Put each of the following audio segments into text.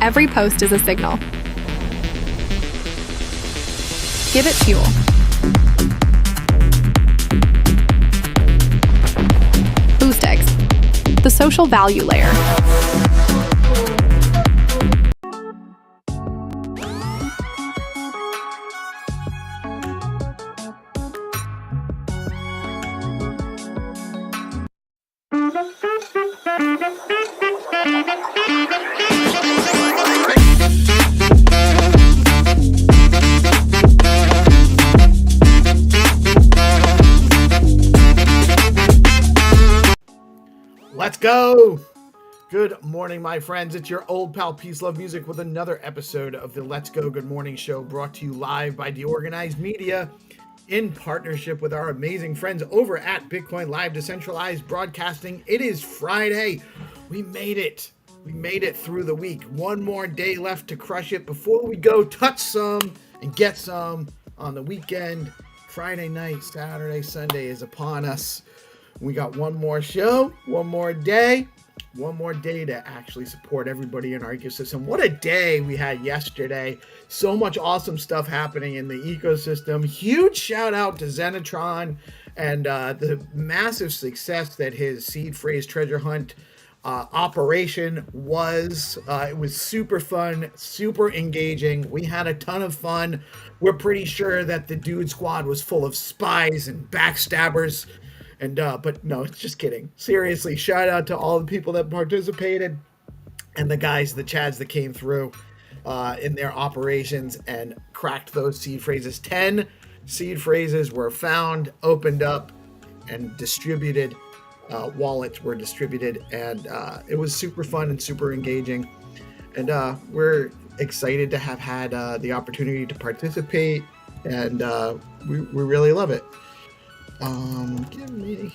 Every post is a signal. Give it fuel. the social value layer. Let's go. Good morning, my friends. It's your old pal Peace Love Music with another episode of the Let's Go Good Morning Show, brought to you live by DeOrganized Media in partnership with our amazing friends over at Bitcoin Live Decentralized Broadcasting. It is Friday. We made it. We made it through the week. One more day left to crush it before we go touch some and get some on the weekend. Friday night, Saturday, Sunday is upon us. We got one more show, one more day to actually support everybody in our ecosystem. What a day we had yesterday. So much awesome stuff happening in the ecosystem. Huge shout out to Xenitron and the massive success that his seed phrase treasure hunt operation was. It was super fun, super engaging. We had a ton of fun. We're pretty sure that the dude squad was full of spies and backstabbers. And but no, just kidding. Seriously, shout out to all the people that participated and the guys, the Chads that came through in their operations and cracked those seed phrases. 10 seed phrases were found, opened up, and distributed. Wallets were distributed, and it was super fun and super engaging. And we're excited to have had the opportunity to participate, and we really love it. Give me.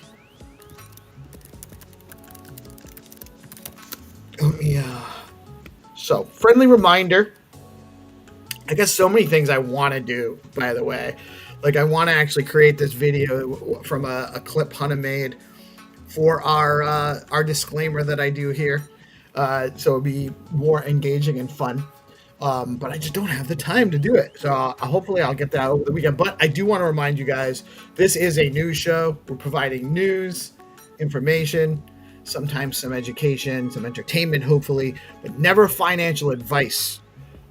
So, friendly reminder. I guess so many things I want to do, by the way. Like, I want to actually create this video from a clip Hunter made for our disclaimer that I do here. So it'll be more engaging and fun. But I just don't have the time to do it. So hopefully I'll get that over the weekend. But I do want to remind you guys, this is a news show. We're providing news, information, sometimes some education, some entertainment, hopefully, but never financial advice.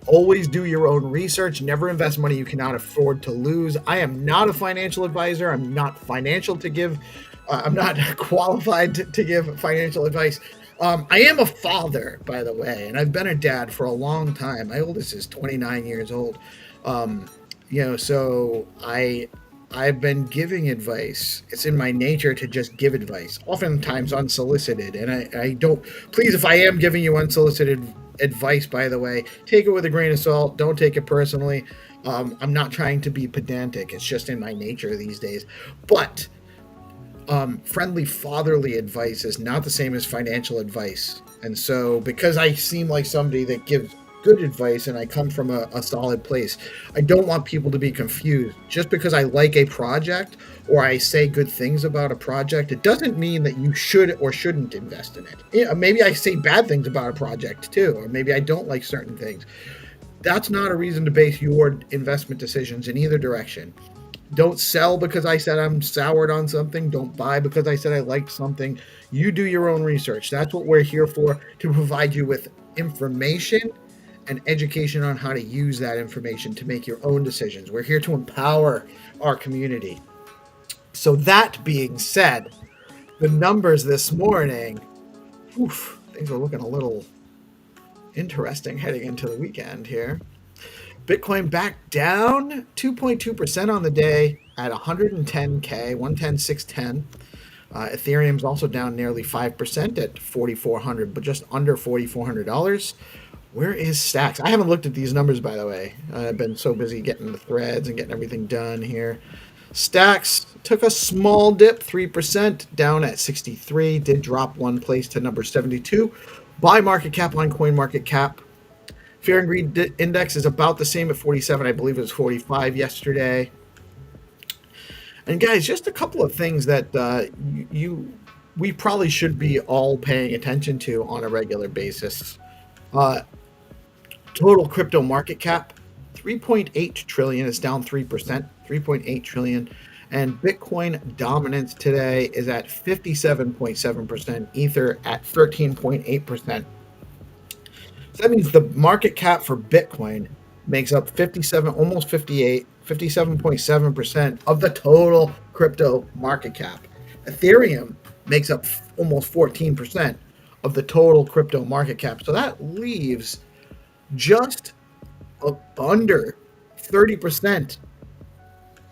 Always do your own research. Never invest money you cannot afford to lose. I am not a financial advisor. I'm not financial to give. I'm not qualified to give financial advice. I am a father, by the way, and I've been a dad for a long time. My oldest is 29 years old. So I've been giving advice. It's in my nature to just give advice, oftentimes unsolicited. And I don't, please, if I am giving you unsolicited advice, by the way, take it with a grain of salt. Don't take it personally. I'm not trying to be pedantic. It's just in my nature these days. But friendly fatherly advice is not the same as financial advice. And so because I seem like somebody that gives good advice and I come from a solid place, I don't want people to be confused. Just because I like a project or I say good things about a project, it doesn't mean that you should or shouldn't invest in it. Maybe I say bad things about a project too, or maybe I don't like certain things. That's not a reason to base your investment decisions in either direction. Don't sell because I said I'm soured on something. Don't buy because I said I liked something. You do your own research. That's what we're here for, to provide you with information and education on how to use that information to make your own decisions. We're here to empower our community. So that being said, the numbers this morning, things are looking a little interesting heading into the weekend here. Bitcoin back down 2.2% on the day at 110K, 110,610. Ethereum's also down nearly 5% at 4,400, but just under $4,400. Where is Stacks? I haven't looked at these numbers, by the way. I've been so busy getting the threads and getting everything done here. Stacks took a small dip, 3%, down at 63. Did drop one place to number 72. By market cap on CoinMarketCap. Fear and Greed Index is about the same at 47. I believe it was 45 yesterday. And guys, just a couple of things that we probably should be all paying attention to on a regular basis. Total crypto market cap, 3.8 trillion is down 3%, 3.8 trillion. And Bitcoin dominance today is at 57.7%, Ether at 13.8%. So that means the market cap for Bitcoin makes up 57, almost 58, 57.7% of the total crypto market cap. Ethereum makes up almost 14% of the total crypto market cap. So that leaves just under 30%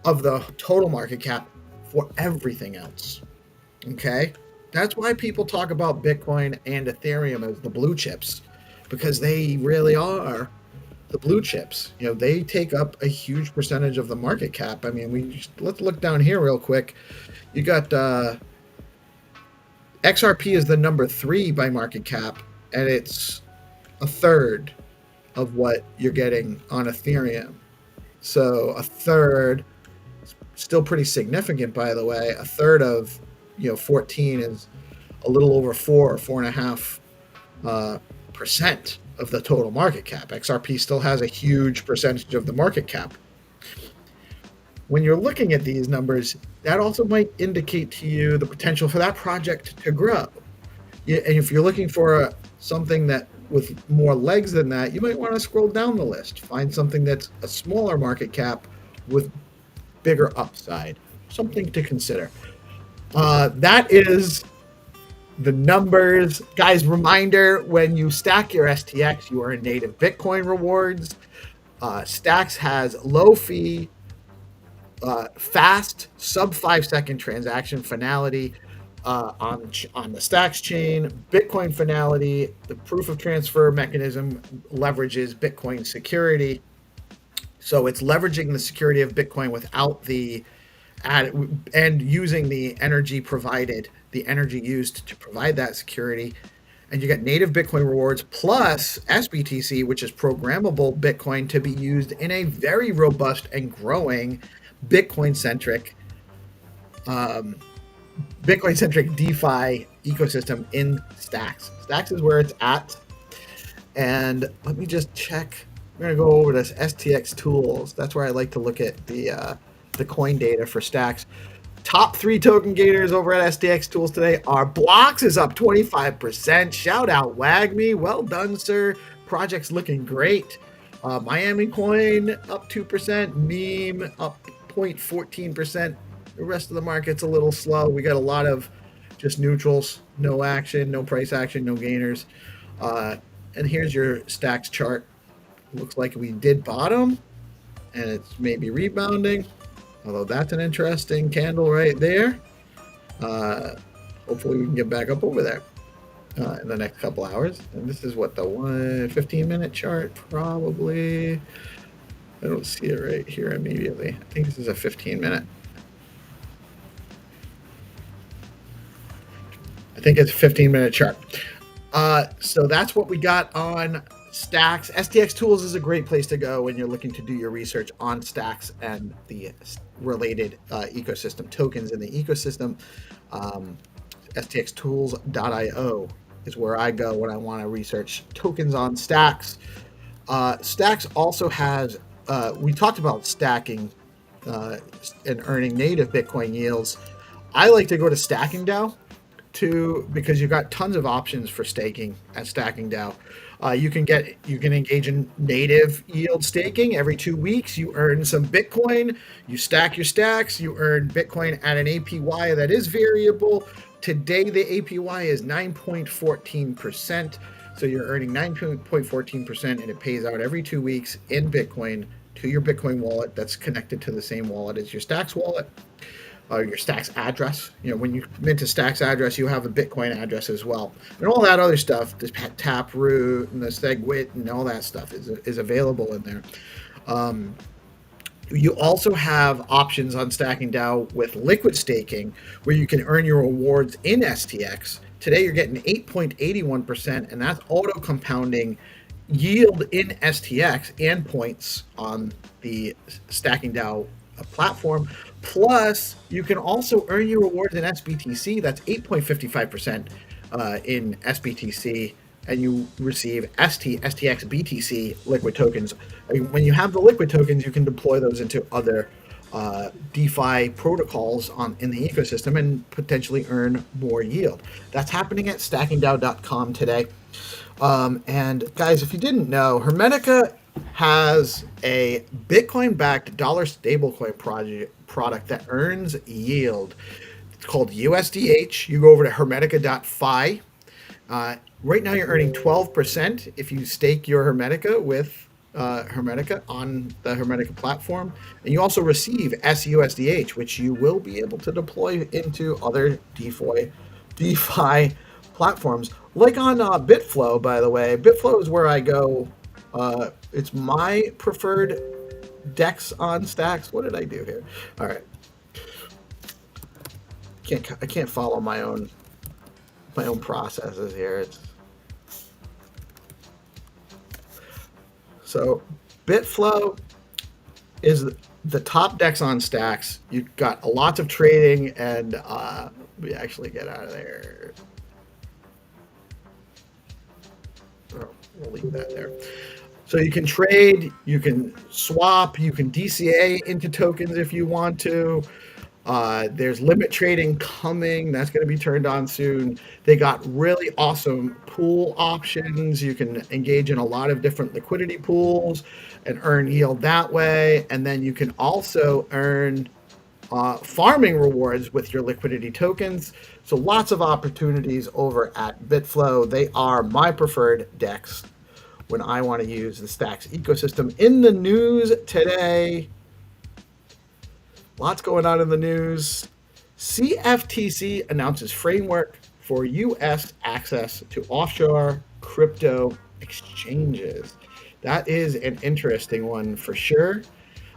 of the total market cap for everything else. Okay? That's why people talk about Bitcoin and Ethereum as the blue chips, because they really are the blue chips. You know, they take up a huge percentage of the market cap. I mean, let's look down here real quick. You got XRP is the number 3 by market cap, and it's a third of what you're getting on Ethereum. So a third, still pretty significant, by the way. A third of 14 is a little over 4.5% of the total market cap. XRP still has a huge percentage of the market cap. When you're looking at these numbers, that also might indicate to you the potential for that project to grow. And if you're looking for something that with more legs than that, you might want to scroll down the list, find something that's a smaller market cap with bigger upside. Something to consider. That is the numbers. Guys, reminder, when you stack your STX, you earn native Bitcoin rewards. Stacks has low fee, fast, sub 5-second transaction finality on the Stacks chain. Bitcoin finality, the proof of transfer mechanism leverages Bitcoin security. So it's leveraging the security of Bitcoin without and using the energy provided, the energy used to provide that security. And you get native Bitcoin rewards plus SBTC, which is programmable Bitcoin to be used in a very robust and growing Bitcoin-centric DeFi ecosystem in Stacks. Stacks is where it's at. And let me just check. We're going to go over this STX tools. That's where I like to look at the coin data for Stacks. Top 3 token gainers over at STX tools today are Blocks is up 25%. Shout out WagMe. Well done, sir. Project's looking great. Miami Coin up 2%. Meme up 0.14%. The rest of the market's a little slow. We got a lot of just neutrals, no action, no price action, no gainers. And here's your Stacks chart. Looks like we did bottom, and it's maybe rebounding. Although that's an interesting candle right there. Hopefully we can get back up over there in the next couple hours. And this is what, the 15-minute chart, probably. I don't see it right here immediately. I think this is a 15-minute. I think it's a 15-minute chart. So that's what we got on Stacks. STX Tools is a great place to go when you're looking to do your research on Stacks and the related ecosystem tokens in the ecosystem. STXtools.io is where I go when I want to research tokens on Stacks. Stacks also has, we talked about stacking and earning native Bitcoin yields. I like to go to Stacking DAO because you've got tons of options for staking at Stacking DAO. You can engage in native yield staking. Every 2 weeks, you earn some Bitcoin. You stack your stacks. You earn Bitcoin at an APY that is variable. Today, the APY is 9.14%. So you're earning 9.14%, and it pays out every 2 weeks in Bitcoin to your Bitcoin wallet that's connected to the same wallet as your Stacks wallet. Your Stacks address. When you mint a Stacks address, you have a Bitcoin address as well. And all that other stuff, this Taproot and the SegWit and all that stuff is available in there. You also have options on Stacking DAO with liquid staking, where you can earn your rewards in STX. Today, you're getting 8.81%, and that's auto compounding yield in STX and points on the Stacking DAO platform. Plus, you can also earn your rewards in SBTC. That's 8.55% in SBTC, and you receive STX BTC liquid tokens. When you have the liquid tokens, you can deploy those into other DeFi protocols in the ecosystem and potentially earn more yield. That's happening at stackingDAO.com today. And guys, if you didn't know, Hermetica has a Bitcoin-backed dollar stablecoin product that earns yield. It's called USDH. You go over to hermetica.fi. Right now, you're earning 12% if you stake your Hermetica with Hermetica on the Hermetica platform. And you also receive SUSDH, which you will be able to deploy into other DeFi platforms, like on bitflow, by the way. Bitflow is where I go. It's my preferred DEX on stacks. What did I do here? All right. I can't follow my own processes here. So bitflow is the top DEX on stacks. You've got lots of trading, and we actually get out of there. We'll leave that there. So you can trade, you can swap, you can DCA into tokens if you want to. There's limit trading coming. That's going to be turned on soon. They got really awesome pool options. You can engage in a lot of different liquidity pools and earn yield that way. And then you can also earn farming rewards with your liquidity tokens. So lots of opportunities over at bitflow. They are my preferred DEX when I want to use the Stacks ecosystem. In the news today, lots going on in the news. CFTC announces framework for U.S. access to offshore crypto exchanges. That is an interesting one for sure.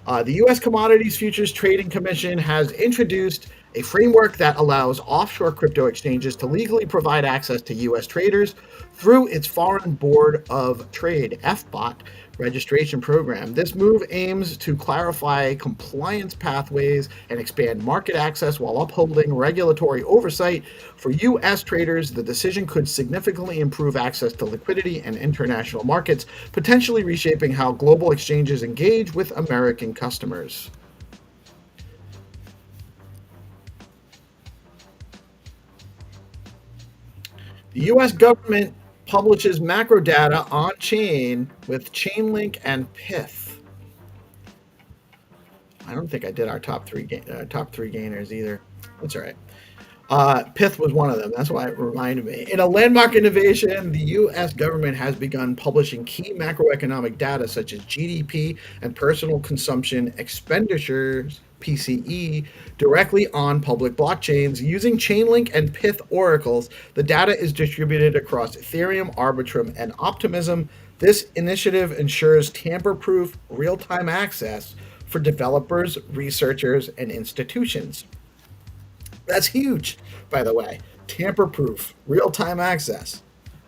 The U.S. Commodities Futures Trading Commission has introduced a framework that allows offshore crypto exchanges to legally provide access to U.S. traders through its Foreign Board of Trade, FBOT, registration program. This move aims to clarify compliance pathways and expand market access while upholding regulatory oversight. For U.S. traders, the decision could significantly improve access to liquidity and international markets, potentially reshaping how global exchanges engage with American customers. The U.S. government publishes macro data on chain with Chainlink and Pyth. I don't think I did our top three gainers either. That's all right. Pyth was one of them. That's why it reminded me. In a landmark innovation, the U.S. government has begun publishing key macroeconomic data such as GDP and personal consumption expenditures, PCE, directly on public blockchains. Using Chainlink and Pyth oracles, the data is distributed across Ethereum, Arbitrum, and Optimism. This initiative ensures tamper-proof, real-time access for developers, researchers, and institutions. That's huge, by the way. Tamper-proof, real-time access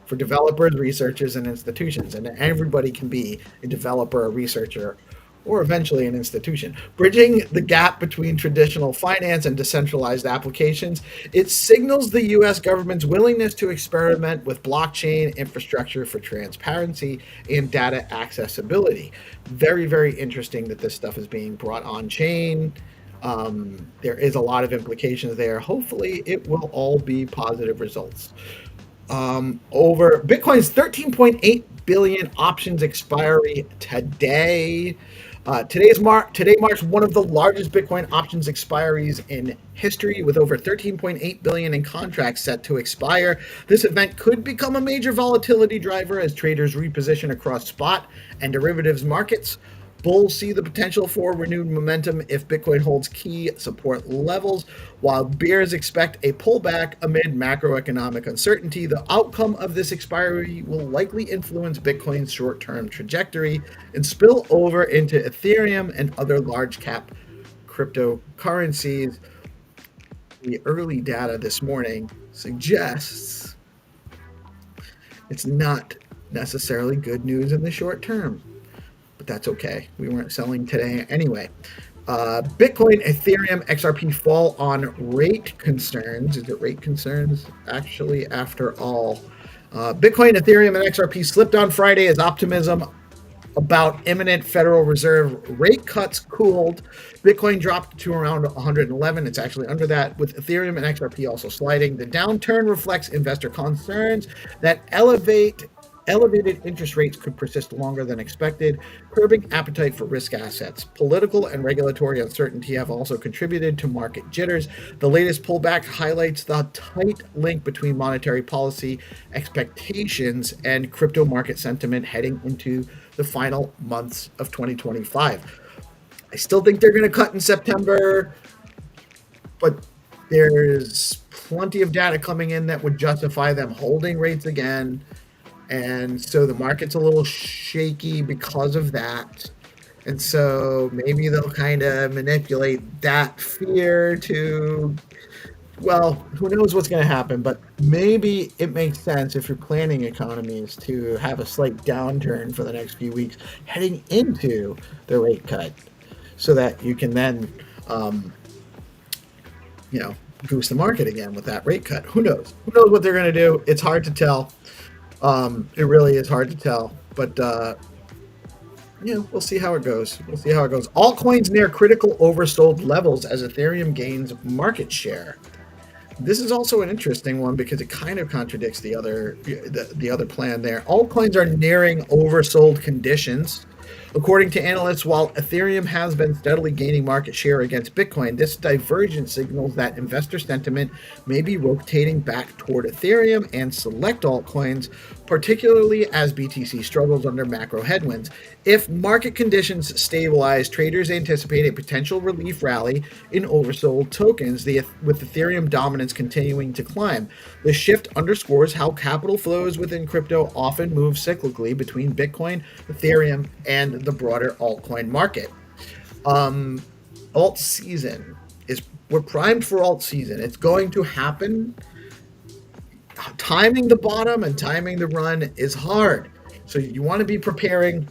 for developers, researchers, and institutions. And everybody can be a developer, a researcher, or eventually an institution. Bridging the gap between traditional finance and decentralized applications, it signals the U.S. government's willingness to experiment with blockchain infrastructure for transparency and data accessibility. Very, very interesting that this stuff is being brought on chain. There is a lot of implications there. Hopefully, it will all be positive results. Over Bitcoin's 13.8 billion options expiry today. Today marks one of the largest Bitcoin options expiries in history, with over 13.8 billion in contracts set to expire. This event could become a major volatility driver as traders reposition across spot and derivatives markets. Bulls see the potential for renewed momentum if Bitcoin holds key support levels, while bears expect a pullback amid macroeconomic uncertainty. The outcome of this expiry will likely influence Bitcoin's short-term trajectory and spill over into Ethereum and other large-cap cryptocurrencies. The early data this morning suggests it's not necessarily good news in the short term. But that's okay. We weren't selling today anyway. Bitcoin, Ethereum, XRP fall on rate concerns. Is it rate concerns? Actually, after all, Bitcoin, Ethereum, and XRP slipped on Friday as optimism about imminent Federal Reserve rate cuts cooled. Bitcoin dropped to around 111. It's actually under that, with Ethereum and XRP also sliding. The downturn reflects investor concerns that elevated interest rates could persist longer than expected, curbing appetite for risk assets. Political and regulatory uncertainty have also contributed to market jitters. The latest pullback highlights the tight link between monetary policy expectations and crypto market sentiment heading into the final months of 2025. I still think they're going to cut in September, but there's plenty of data coming in that would justify them holding rates again. And so the market's a little shaky because of that. And so maybe they'll kind of manipulate that fear to, well, who knows what's going to happen, but maybe it makes sense if you're planning economies to have a slight downturn for the next few weeks heading into the rate cut so that you can then, boost the market again with that rate cut. Who knows? Who knows what they're going to do? It's hard to tell. It really is hard to tell, but we'll see how it goes. Altcoins near critical oversold levels as Ethereum gains market share. This is also an interesting one because it kind of contradicts the other plan there. Altcoins are nearing oversold conditions. According to analysts, while Ethereum has been steadily gaining market share against Bitcoin, this divergence signals that investor sentiment may be rotating back toward Ethereum and select altcoins, particularly as BTC struggles under macro headwinds. If market conditions stabilize, traders anticipate a potential relief rally in oversold tokens, with Ethereum dominance continuing to climb. The shift underscores how capital flows within crypto often move cyclically between Bitcoin, Ethereum, and the broader altcoin market. Alt season we're primed for alt season. It's going to happen. Timing the bottom and timing the run is hard. So you want to be preparing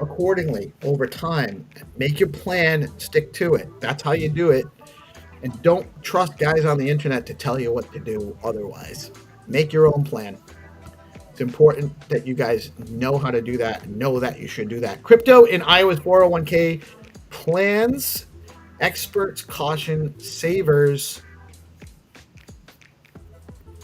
accordingly over time. Make your plan, stick to it. That's how you do it. And don't trust guys on the internet to tell you what to do otherwise. Make your own plan. It's important that you guys know how to do that and know that you should do that. Crypto in Iowa's 401k plans. Experts caution savers.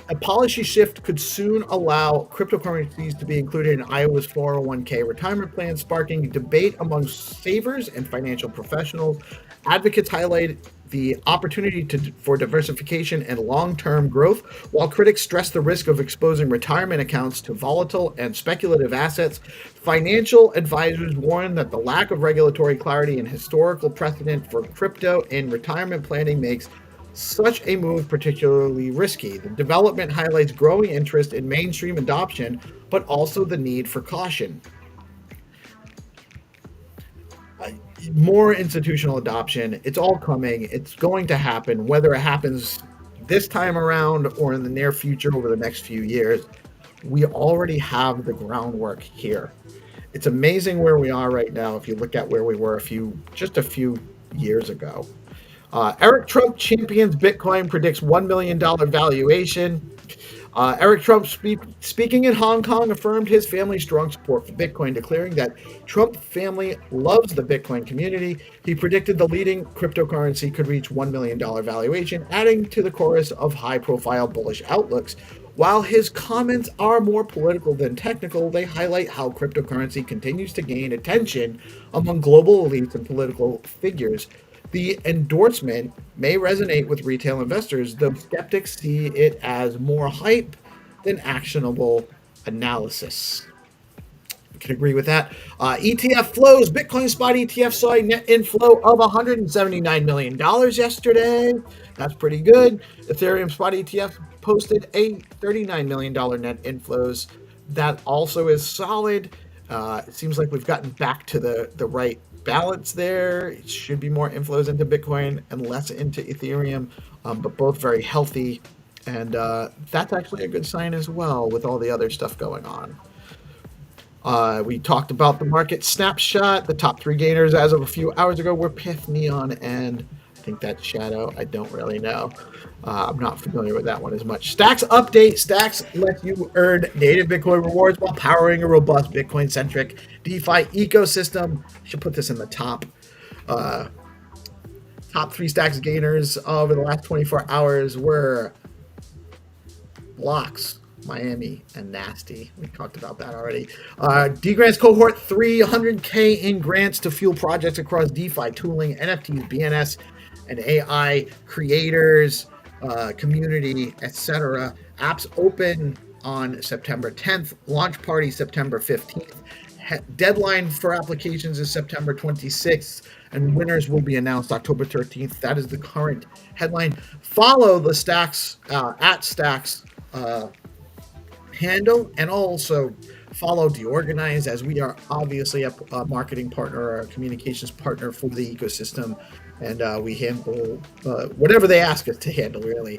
A policy shift could soon allow cryptocurrencies to be included in Iowa's 401k retirement plan, sparking debate among savers and financial professionals. Advocates highlight the opportunity for diversification and long-term growth, while critics stress the risk of exposing retirement accounts to volatile and speculative assets. Financial advisors warn that the lack of regulatory clarity and historical precedent for crypto in retirement planning makes such a move particularly risky. The development highlights growing interest in mainstream adoption, but also the need for caution. More institutional adoption. It's all coming. It's going to happen, whether it happens this time around or in the near future over the next few years. We already have the groundwork here. It's amazing where we are right now if you look at where we were just a few years ago. Eric Trump champions Bitcoin, predicts $1 million valuation. Eric Trump, speaking in Hong Kong, affirmed his family's strong support for Bitcoin, declaring that Trump family loves the Bitcoin community. He predicted the leading cryptocurrency could reach $1 million valuation, adding to the chorus of high-profile bullish outlooks. While his comments are more political than technical, they highlight how cryptocurrency continues to gain attention among global elites and political figures. The endorsement may resonate with retail investors, though skeptics see it as more hype than actionable analysis. I can agree with that. ETF flows. Bitcoin spot ETF saw a net inflow of $179 million yesterday. That's pretty good. Ethereum spot ETF posted a $39 million net inflows. That also is solid. It seems like we've gotten back to the right balance there. It should be more inflows into Bitcoin and less into Ethereum, but both very healthy. And that's actually a good sign as well with all the other stuff going on. We talked about the market snapshot. The top three gainers as of a few hours ago were Pyth, Neon, and think that's Shadow. I don't really know. I'm not familiar with that one as much. Stacks update. Stacks lets you earn native Bitcoin rewards while powering a robust Bitcoin-centric DeFi ecosystem. I should put this in the top 3 Stacks gainers over the last 24 hours were Blocks, Miami, and Nasty. We talked about that already. D-Grants Cohort 300K in grants to fuel projects across DeFi, tooling, NFTs, BNS, and AI creators, community, etc. Apps open on September 10th. Launch party September 15th. Deadline for applications is September 26th, and winners will be announced October 13th. That is the current headline. Follow the Stacks at Stacks handle, and also follow DeOrganized, as we are obviously a marketing partner or a communications partner for the ecosystem, and we handle whatever they ask us to handle, really.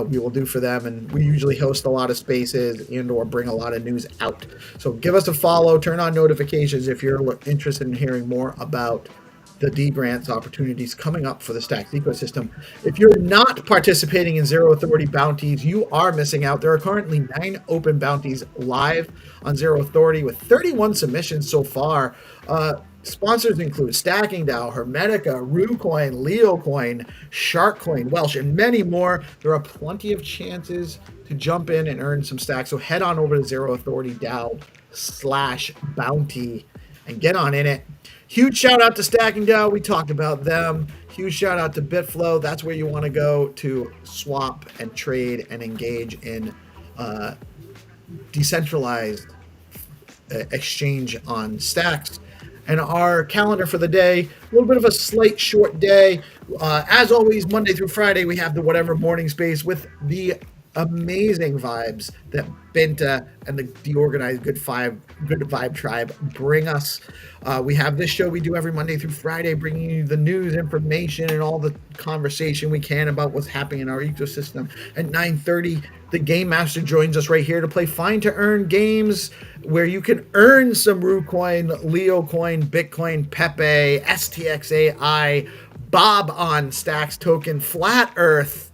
We will do for them, and we usually host a lot of spaces and or bring a lot of news out. So give us a follow, turn on notifications if you're interested in hearing more about the D-Grants opportunities coming up for the Stacks ecosystem. If you're not participating in Zero Authority bounties, you are missing out. There are currently 9 open bounties live on Zero Authority with 31 submissions so far. Sponsors include Stacking DAO, Hermetica, RuCoin, LeoCoin, SharkCoin, Welsh, and many more. There are plenty of chances to jump in and earn some stacks. So head on over to Zero Authority DAO/bounty and get on in it. Huge shout out to Stacking DAO. We talked about them. Huge shout out to BitFlow. That's where you want to go to swap and trade and engage in decentralized exchange on stacks. And our calendar for the day, a little bit of a slight short day. As always, Monday through Friday, we have the Whatever Morning Space with the amazing vibes that Binta and the DeOrganized Good Vibe Tribe bring us. We have this show we do every Monday through Friday, bringing you the news, information, and all the conversation we can about what's happening in our ecosystem. At 9:30, the Game Master joins us right here to play Find to Earn games, where you can earn some RuCoin, LeoCoin, Bitcoin, Pepe, STXAI, Bob on Stacks token, Flat Earth,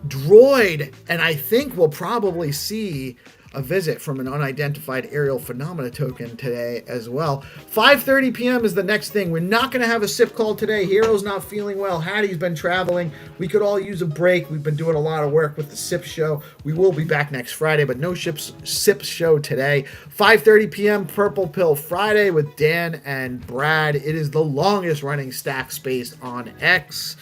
Droid, and I think we'll probably see a visit from an unidentified aerial phenomena token today as well. 5:30 p.m. is the next thing. We're not going to have a sip call today. Hero's not feeling well. Hattie's been traveling. We could all use a break. We've been doing a lot of work with the SIP show. We will be back next Friday, but no SIP show today. 5:30 p.m. Purple Pill Friday with Dan and Brad. It is the longest running stack space on X.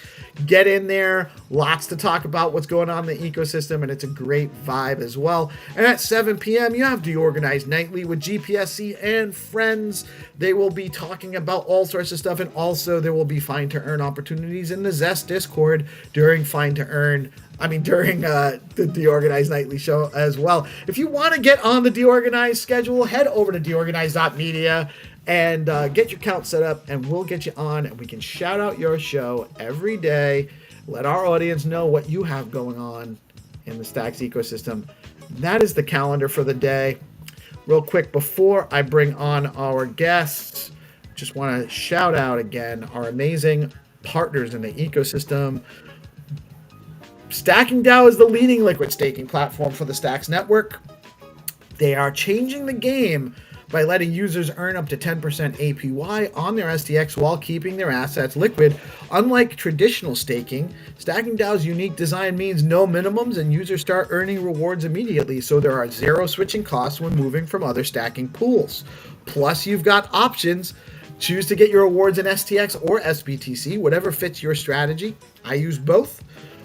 Get in there. Lots to talk about what's going on in the ecosystem, and it's a great vibe as well. And at 7 p.m., you have DeOrganized Nightly with GPSC and friends. They will be talking about all sorts of stuff, and also there will be Find to Earn opportunities in the Zest Discord during during the DeOrganized Nightly show as well. If you want to get on the DeOrganized schedule, head over to deorganized.media and get your account set up, and we'll get you on, and we can shout out your show every day. Let our audience know what you have going on in the Stacks ecosystem. That is the calendar for the day. Real quick, before I bring on our guests, just want to shout out again our amazing partners in the ecosystem. Stacking DAO is the leading liquid staking platform for the Stacks network. They are changing the game by letting users earn up to 10% APY on their STX while keeping their assets liquid. Unlike traditional staking, Stacking DAO's unique design means no minimums, and users start earning rewards immediately, so there are zero switching costs when moving from other stacking pools. Plus, you've got options. Choose to get your rewards in STX or SBTC, whatever fits your strategy. I use both.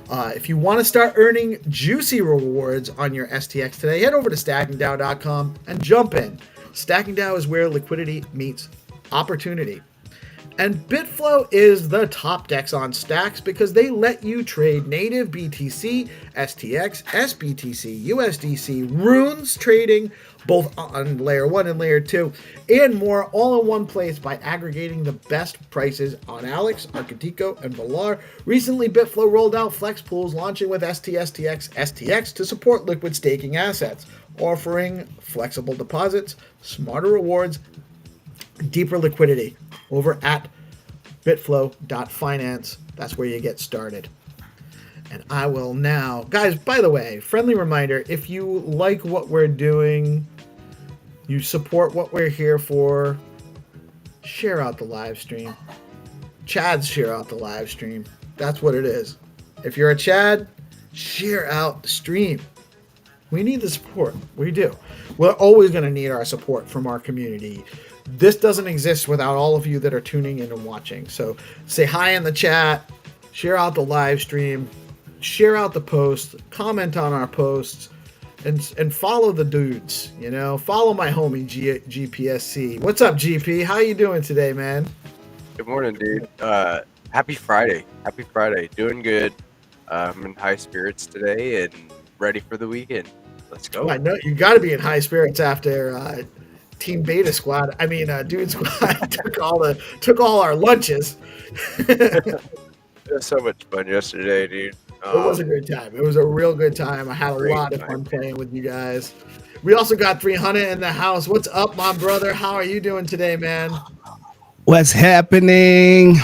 If you want to start earning juicy rewards on your STX today, head over to stackingdao.com and jump in. Stacking DAO is where liquidity meets opportunity. And BitFlow is the top DEX on Stacks because they let you trade native BTC, STX, SBTC, USDC, runes trading, both on layer 1 and layer 2, and more, all in one place by aggregating the best prices on Alex, Arcadico, and Valar. Recently, BitFlow rolled out Flex Pools, launching with STX to support liquid staking assets, offering flexible deposits, smarter rewards, deeper liquidity over at bitflow.finance. That's where you get started. And I will now, guys, by the way, friendly reminder, if you like what we're doing, you support what we're here for, share out the live stream. Chads share out the live stream. That's what it is. If you're a Chad, share out the stream. We need the support. We do. We're always going to need our support from our community. This doesn't exist without all of you that are tuning in and watching. So say hi in the chat, share out the live stream, share out the post, comment on our posts, and follow the dudes. Follow my homie GPSC. What's up, GP? How you doing today, man? Good morning, dude. Happy Friday. Happy Friday. Doing good. I'm in high spirits today and ready for the weekend. Let's go. I know you got to be in high spirits after Team Beta Squad. I mean, Dude Squad took all our lunches. It was so much fun yesterday, dude. It was a good time. It was a real good time. I had a lot of fun playing with you guys. We also got 300 in the house. What's up, my brother? How are you doing today, man? What's happening?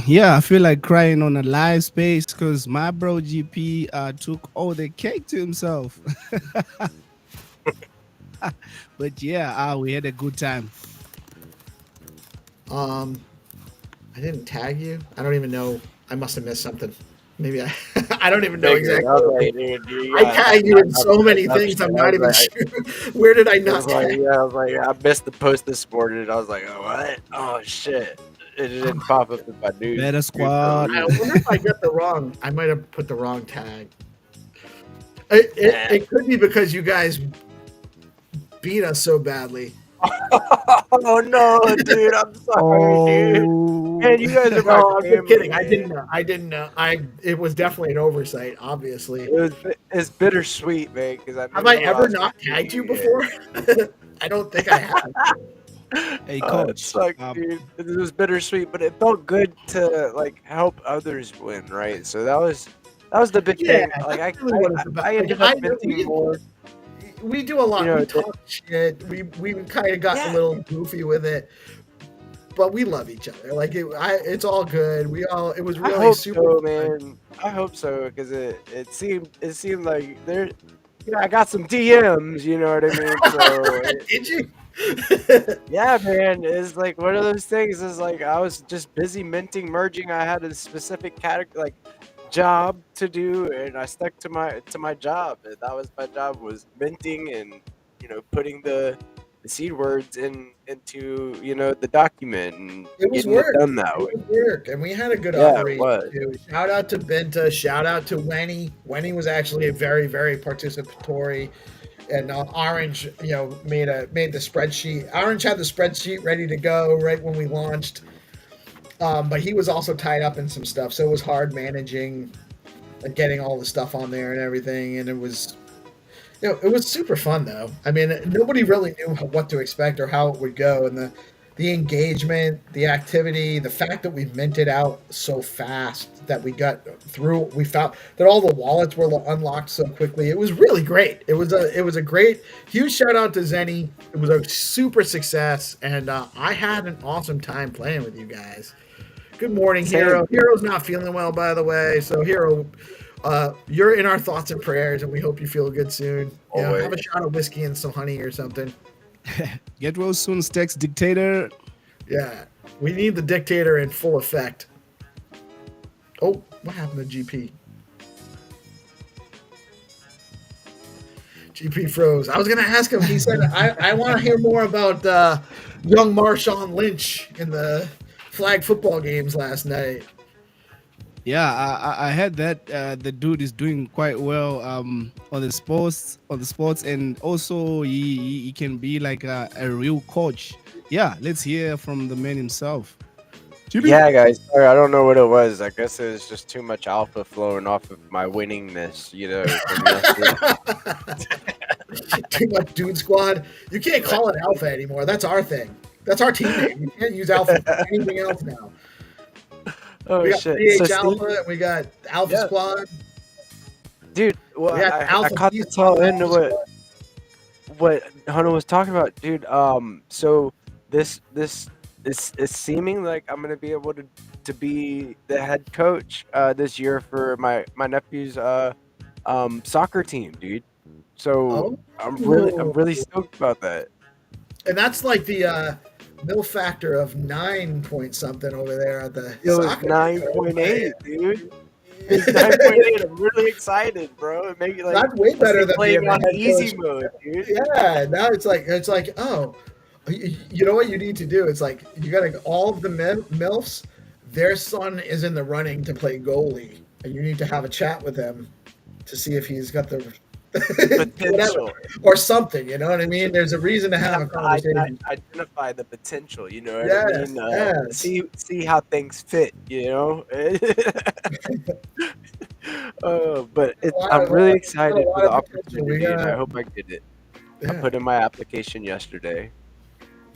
Yeah, I feel like crying on a live space because my bro GP took all the cake to himself. But yeah, we had a good time. I didn't tag you. I don't even know. I must have missed something. Maybe I don't even know exactly. I tag you in so many things. I'm not even sure. Where did I not tag? I was like, I missed the post this morning. And I was like, oh, what? Oh, shit. It didn't pop up with my news. Better squad. I wonder if I got the wrong. I might have put the wrong tag. It could be because you guys beat us so badly. Oh no, dude! I'm sorry, dude. Man, you guys are. No, I'm just kidding. I didn't know. It was definitely an oversight. Obviously, it's bittersweet, man. Because have I ever not tagged you before? I don't think I have. Hey, coach. Dude, it was bittersweet, but it felt good to like help others win, right? So that was the big thing. Like I ended up minting more. We do a lot. We talk shit. We kind of got a little goofy with it, but we love each other. Like it's all good. It was really I hope super so, fun. man. I hope so because it seemed like there. I got some DMs. You know what I mean? So did you? Yeah, man. It's like one of those things. Is like I was just busy minting, merging. I had a specific category, job to do, and I stuck to my job. And that was my job, was minting and putting the seed words into the document, and it was getting work. It done that way. It was work, and we had a good operation too. Shout out to Benta. Shout out to Wenny. Wenny was actually a very, very participatory. And Orange, made the spreadsheet. Orange had the spreadsheet ready to go right when we launched. But he was also tied up in some stuff, so it was hard managing and getting all the stuff on there and everything. And it was super fun though. I mean, nobody really knew what to expect or how it would go, and the engagement, the activity, the fact that we minted out so fast that we got through. We found that all the wallets were unlocked so quickly. It was really great. It was a great, huge shout out to Zenny. It was a super success, and I had an awesome time playing with you guys. Good morning, Hero. Hero's not feeling well, by the way. So, Hero, you're in our thoughts and prayers, and we hope you feel good soon. Have a shot of whiskey and some honey or something. Get well soon, Stex Dictator. Yeah, we need the dictator in full effect. Oh, what happened to GP? GP froze. I was going to ask him. He said, I want to hear more about young Marshawn Lynch in the flag football games last night. Yeah, I heard that the dude is doing quite well on the sports, and also he can be like a real coach. Yeah, let's hear from the man himself. Yeah, guys. Sorry, I don't know what it was. I guess it was just too much alpha flowing off of my winningness, Too much dude squad. You can't call it alpha anymore. That's our thing. That's our team name. You can't use alpha for anything else now. Oh, we got shit. PH Alpha and we got Alpha Squad. Dude, well, I caught the tail end of what Hunter was talking about, dude. So this it's seeming like I'm gonna be able to be the head coach this year for my nephew's soccer team, dude. So Oh, I'm really stoked about that. and that's like the mill factor of 9 point something over there at the It was soccer. 9.8, dude. It's 9.8. I'm really excited, bro. It made me like That's way better than being playing the on head easy coach. mode, dude. Yeah, now it's like, oh, you know what you need to do? It's like you got to all of the milfs. Their son is in the running to play goalie, and you need to have a chat with him to see if he's got the Potential. or something. You know what I mean? There's a reason to have a conversation. Identify the potential, you know what Yes, I mean? yes. See how things fit, you know. But I'm really excited for the opportunity, and I hope I get it. I put in my application yesterday.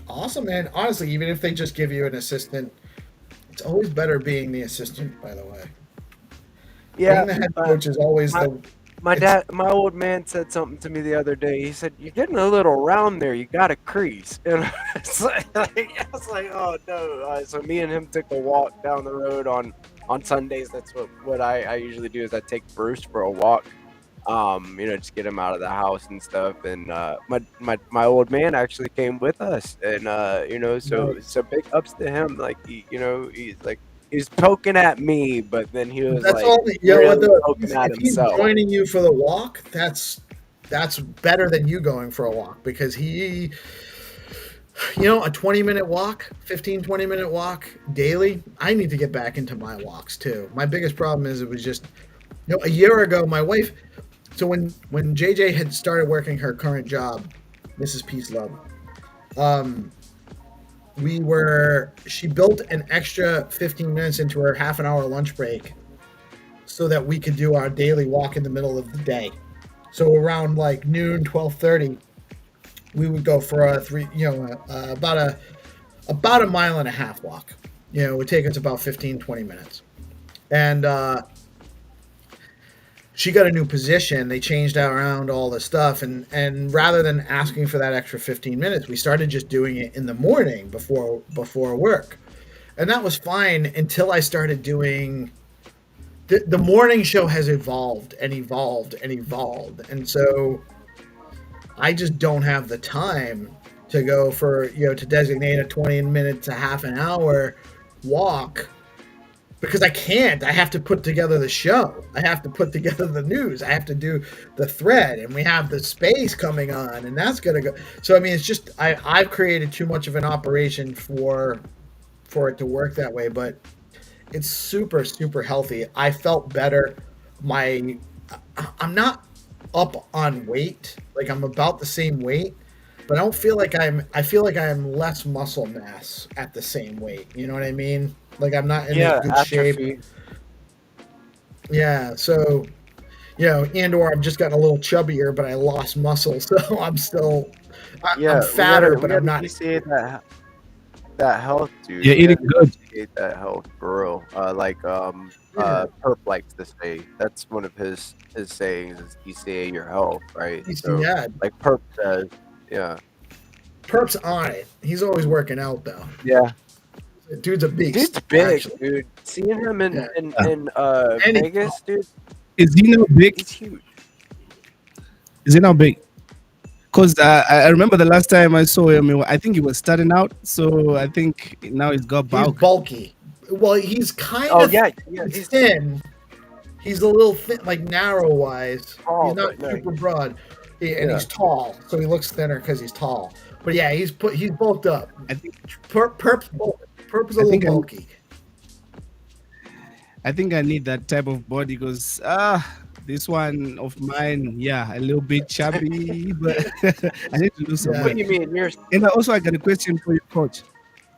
Awesome, man. Honestly, even if they just give you an assistant, it's always better being the assistant. By the way, Yeah, being the head coach is always my old man said something to me the other day. He said, "You're getting a little round there. You got a crease." And I was like, "Oh no!" So me and him took a walk down the road on Sundays. That's what I usually do is I take Bruce for a walk. Just get him out of the house and stuff. And my old man actually came with us, and so big ups to him. Like he's poking at me, but then he was poking at if he's himself. joining you for the walk, that's better than you going for a walk because he, a 20-minute walk, 15-20-minute walk daily. I need to get back into my walks too. My biggest problem is it was just, a year ago, my wife. So when JJ had started working her current job, Mrs. Peace Love, she built an extra 15 minutes into her half an hour lunch break so that we could do our daily walk in the middle of the day. So around like noon, 12:30, we would go for about a mile and a half walk. It would take us about 15, 20 minutes. And she got a new position. They changed around all the stuff. And rather than asking for that extra 15 minutes, we started just doing it in the morning before work. And that was fine until I started doing the morning show has evolved and evolved and evolved. And so I just don't have the time to go for, to designate a 20 minutes to half an hour walk. Because I can't. I have to put together the show. I have to put together the news. I have to do the thread, and we have the space coming on, and that's gonna go. So I mean, it's just I've created too much of an operation for it to work that way. But it's super, super healthy. I felt better. I'm not up on weight. Like I'm about the same weight, but I don't feel like I feel like I'm less muscle mass at the same weight. You know what I mean? Like I'm not in good shape. Yeah, so and/or I've just gotten a little chubbier, but I lost muscle, so I'm still I'm fatter, but I'm not. Appreciate that health, dude. You're eating good. Appreciate that health, for real. Perp likes to say that's one of his sayings is ECA your health, right? So, like Perp says, yeah. Perp's on it. He's always working out though. Yeah. Dude's a beast. Dude's big, actually. Dude. Seeing him in Vegas, dude. Is he now big? He's huge. Is he now big? Because I remember the last time I saw him, I think he was starting out. So I think now he's got bulk. He's bulky. Well, he's kind of he's thin. He's a little thin, like narrow-wise. He's not super broad. And he's tall, so he looks thinner because he's tall. But yeah, he's bulked up. I think Perp's a little bulky. I think I need that type of body because this one of mine, a little bit chubby, but I need to do something. What do you mean? And I got a question for you, Coach.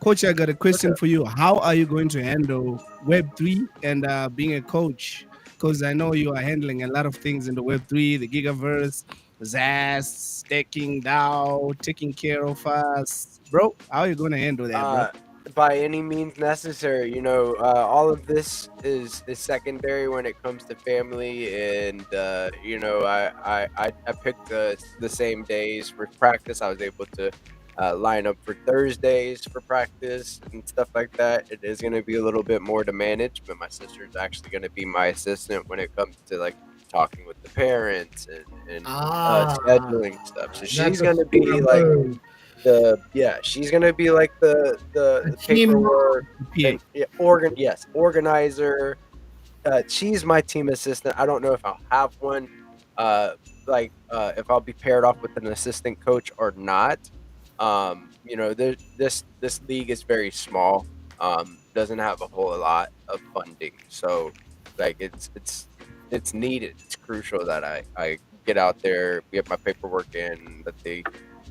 Coach, I got a question for you. How are you going to handle Web3 and being a coach? Because I know you are handling a lot of things in the Web3, the Gigaverse, ZAS, staking, DAO, taking care of us. Bro, how are you going to handle that, bro? By any means necessary, all of this is secondary when it comes to family, and I picked the same days for practice. I was able to line up for Thursdays for practice and stuff like that. It is going to be a little bit more to manage, but my sister's actually going to be my assistant when it comes to like talking with the parents and scheduling stuff. So she's going to be like she's going to be like the paperwork and organizer. She's my team assistant. I don't know if I'll have one, if I'll be paired off with an assistant coach or not. This league is very small. Doesn't have a whole lot of funding, so like it's needed. It's crucial that I get out there, get my paperwork in, that they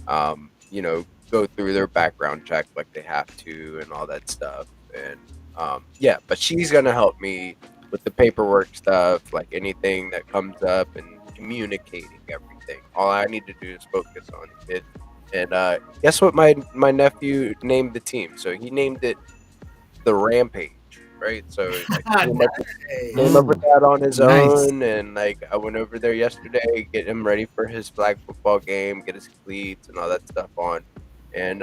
go through their background check like they have to and all that stuff. And but she's gonna help me with the paperwork stuff, like anything that comes up and communicating everything. All I need to do is focus on it. And guess what my nephew named the team? So he named it the Rampage, right? So like, came up with that on his own, and like I went over there yesterday, get him ready for his flag football game, get his cleats and all that stuff on, and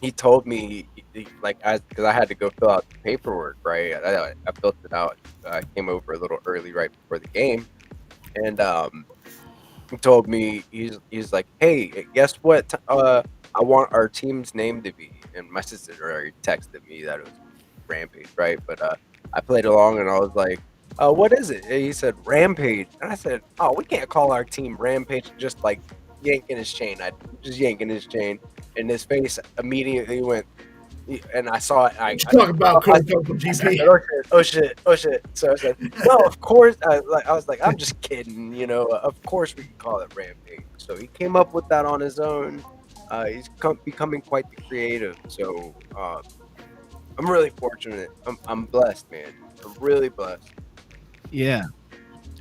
he told me because I had to go fill out the paperwork, right? I filled it out. I came over a little early right before the game, and he told me he's like, hey, guess what? I want our team's name to be. And my sister already texted me that it was Rampage, right? But I played along and I was like, what is it? And he said Rampage, and I said, oh, we can't call our team Rampage. Just like yanking his chain. I just yanking his chain, and his face immediately went. And I saw it. Talk about GP. Oh shit! So I said, no, of course. I was like, I'm just kidding. Of course we can call it Rampage. So he came up with that on his own. He's becoming quite the creative. So I'm really fortunate. I'm blessed, man. I'm really blessed. Yeah.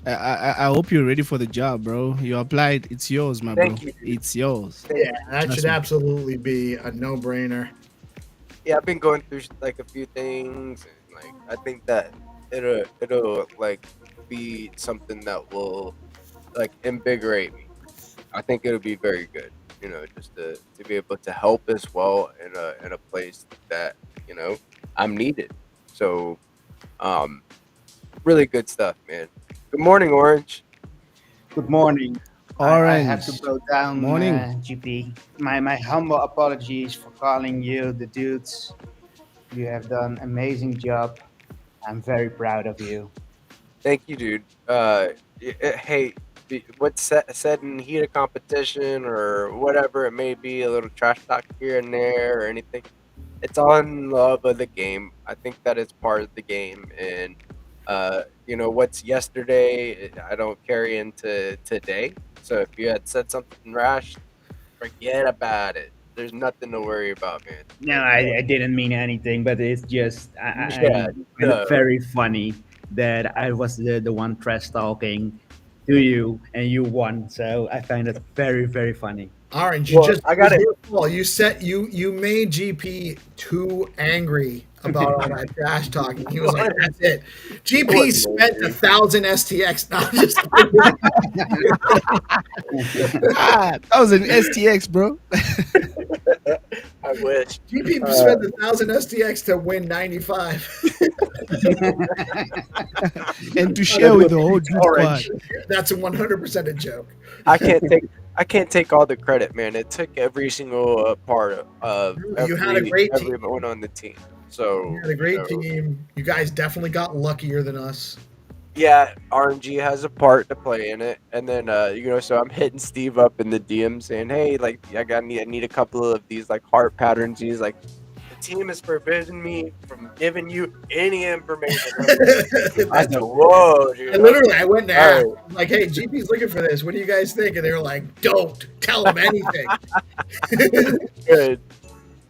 I hope you're ready for the job, bro. You applied. It's yours, my Thank bro. you. It's yours. Yeah, that should absolutely be a no-brainer. Yeah, I've been going through like a few things, and like I think that it'll like be something that will like invigorate me. I think it'll be very good, just to be able to help as well in a place that I'm needed. So, really good stuff, man. Good morning, Orange. Good morning. I have to Orange. go down, Morning. GP. My humble apologies for calling you the dudes. You have done an amazing job. I'm very proud of you. Thank you, dude. Hey, what's said in heat of competition or whatever it may be, a little trash talk here and there or anything, it's all in love of the game. I think that is part of the game, and what's yesterday, I don't carry into today. So if you had said something rash, forget about it. There's nothing to worry about, man. No, I didn't mean anything, but it's just I find no. it very funny that I was the one trash talking to you and you won. So I find it very, very funny. Orange, I got it. You made GP too angry about all that trash talking. He was like, "That's it." GP spent 1,000 STX. No, I'm just That was an STX, bro. I wish. GP spent 1,000 STX to win 95. And to share with the whole dude Orange. squad. That's 100% a joke. I can't take all the credit, man. It took every single part of You had a great team. everyone on the team. So You had a great team. You guys definitely got luckier than us. Yeah, RNG has a part to play in it, and then so I'm hitting Steve up in the DM saying, "Hey, like I need a couple of these like heart patterns." He's like, "The team has forbidden me from giving you any information." I said, "Whoa, dude!" I went there like, "Hey, GP's looking for this. What do you guys think?" And they were like, "Don't tell him anything." Good.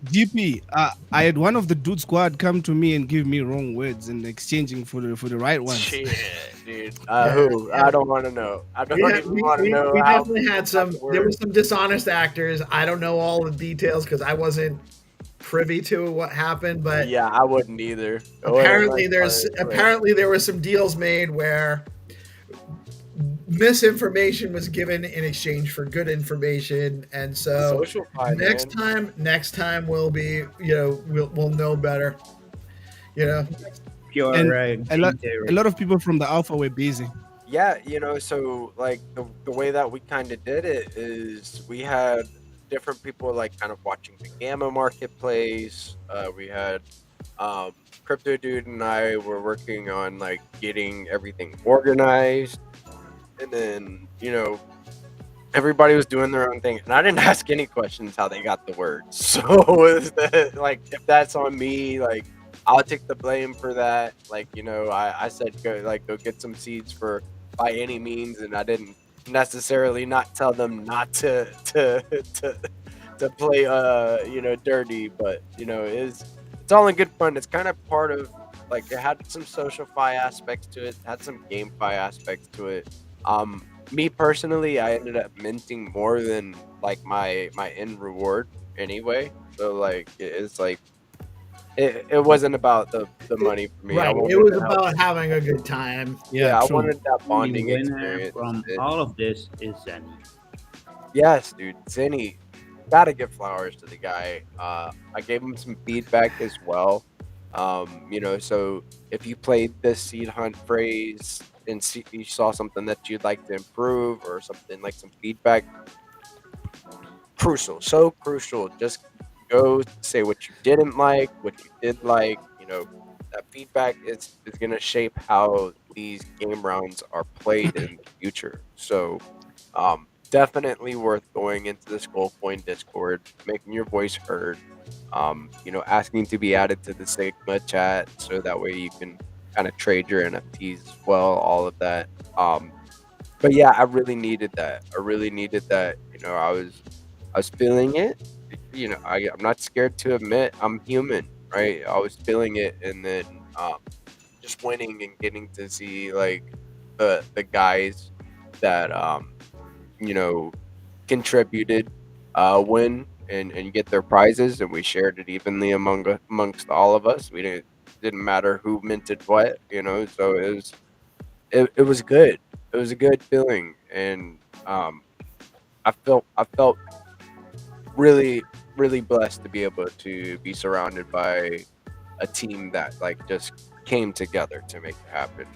GP, I had one of the dude squad come to me and give me wrong words and exchanging for the right ones. Shit, dude. Who? I don't want to know. I don't even want to know. We definitely had some. There were some dishonest actors. I don't know all the details because I wasn't privy to what happened, but yeah, I wouldn't either. Apparently there were some deals made where misinformation was given in exchange for good information, and so Social fi, man. next time we'll be, we'll know better. Pure And a lot game theory. a lot of people from the alpha were busy. Yeah, so like the way that we kind of did it is we had different people like kind of watching the gamma marketplace. We had Crypto Dude and I were working on like getting everything organized, and then everybody was doing their own thing, and I didn't ask any questions how they got the words. So is that, like, if that's on me, like I'll take the blame for that. Like I said go get some seeds for by any means, and I didn't necessarily not tell them not to play dirty, but it's all in good fun. It's kind of part of, like, it had some social fi aspects to it, had some game fi aspects to it. Me personally, I ended up minting more than like my end reward anyway. So like it's like it wasn't about the money for me. Right. It was about having a good time. Yeah, I true. wanted that The bonding winner experience. from all of this is Zenny. Yes, dude. Zenny, gotta give flowers to the guy. I gave him some feedback as well. So if you played this seed hunt phrase and you saw something that you'd like to improve or something like some feedback, crucial, so crucial. Just go say what you didn't like, what you did like. That feedback is gonna shape how these game rounds are played in the future. So definitely worth going into the Skullcoin Discord, making your voice heard, asking to be added to the Sigma chat so that way you can kind of trade your NFTs as well, all of that. But yeah, I really needed that. I was feeling it. I'm not scared to admit I'm human, right? I was feeling it, and then just winning and getting to see like the guys that contributed win and get their prizes, and we shared it evenly amongst all of us. We didn't matter who minted what, so it was good. It was a good feeling, and I felt really, really blessed to be able to be surrounded by a team that like just came together to make it happen.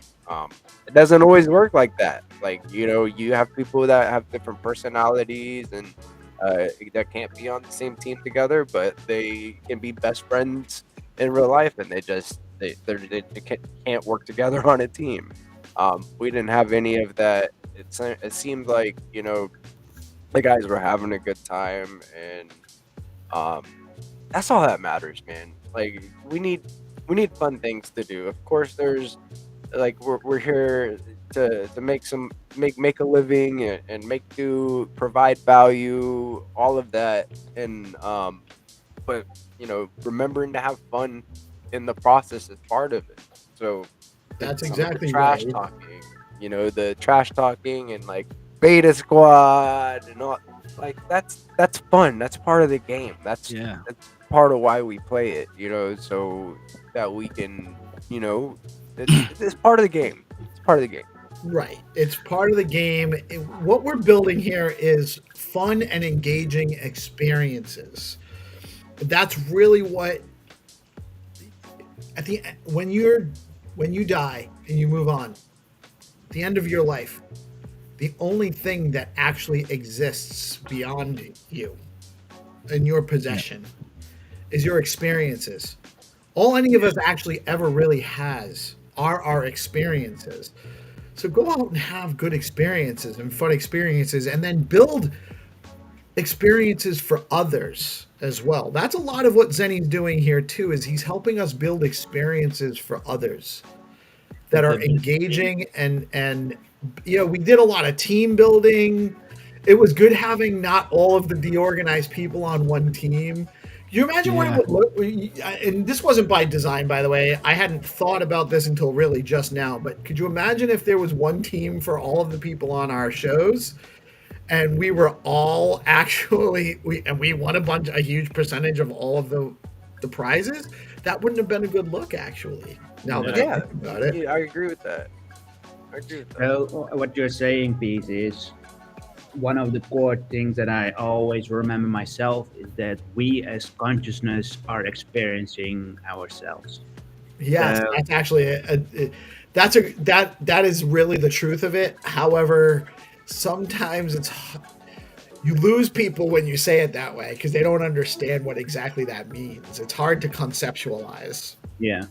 It doesn't always work like that. Like, you have people that have different personalities and that can't be on the same team together, but they can be best friends in real life, and they can't work together on a team. We didn't have any of that. It seemed like the guys were having a good time, and that's all that matters, man. Like, we need fun things to do. Of course, there's like we're here to make a living and make do, provide value, all of that, and but remembering to have fun in the process is part of it. So That's some of the exactly trash right. talking, the trash talking and like beta squad and all, like that's fun. That's part of the game. That's part of why we play it, so that we can, it's part of the game. It's part of the game. Right. It's part of the game. What we're building here is fun and engaging experiences. That's really what when you die and you move on, at the end of your life, the only thing that actually exists beyond you in your possession is your experiences. All any of us actually ever really has are our experiences. So go out and have good experiences and fun experiences, and then build experiences for others as well. That's a lot of what Zenny's doing here too, is he's helping us build experiences for others that are engaging, and we did a lot of team building. It was good having not all of the DeOrganized people on one team. You imagine what it would look, and this wasn't by design, by the way. I hadn't thought about this until really just now, but could you imagine if there was one team for all of the people on our shows, and we were all actually, we won a huge percentage of all of the prizes? That wouldn't have been a good look, actually. Now that I think about it. I agree with that. I agree with that. So what you're saying, Peace, is one of the core things that I always remember myself is that we as consciousness are experiencing ourselves. Yes, So that's actually that is really the truth of it. However, sometimes you lose people when you say it that way because they don't understand what exactly that means. It's hard to conceptualize. yeah,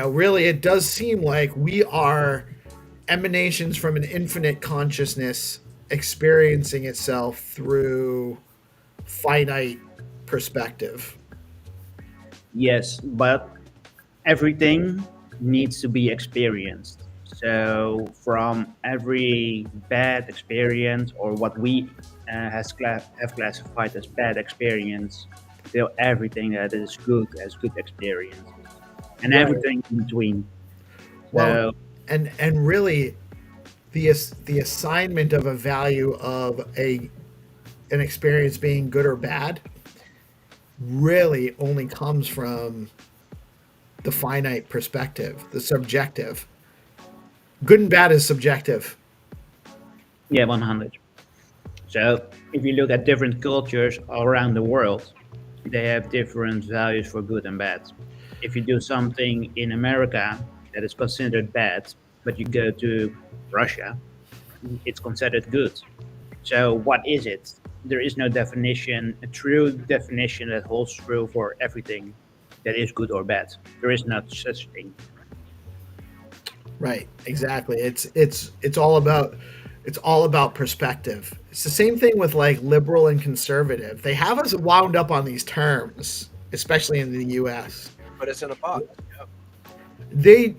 Really, it does seem like we are emanations from an infinite consciousness experiencing itself through finite perspective. yes, but everything needs to be experienced. So from every bad experience or what we have classified as bad experience, till everything that is good as good experience, and Right. everything in between. Well, So and really, the assignment of a value of an experience being good or bad really only comes from the finite perspective, the subjective. Good and bad is subjective. yeah, 100. So if you look at different cultures around the world, they have different values for good and bad. If you do something in America that is considered bad, but you go to Russia, it's considered good. So what is it? There is no definition, a true definition that holds true for everything that is good or bad. There is not such thing. Right, exactly. It's all about perspective. It's the same thing with like liberal and conservative. They have us wound up on these terms, especially in the US. But it's in a box. Yep.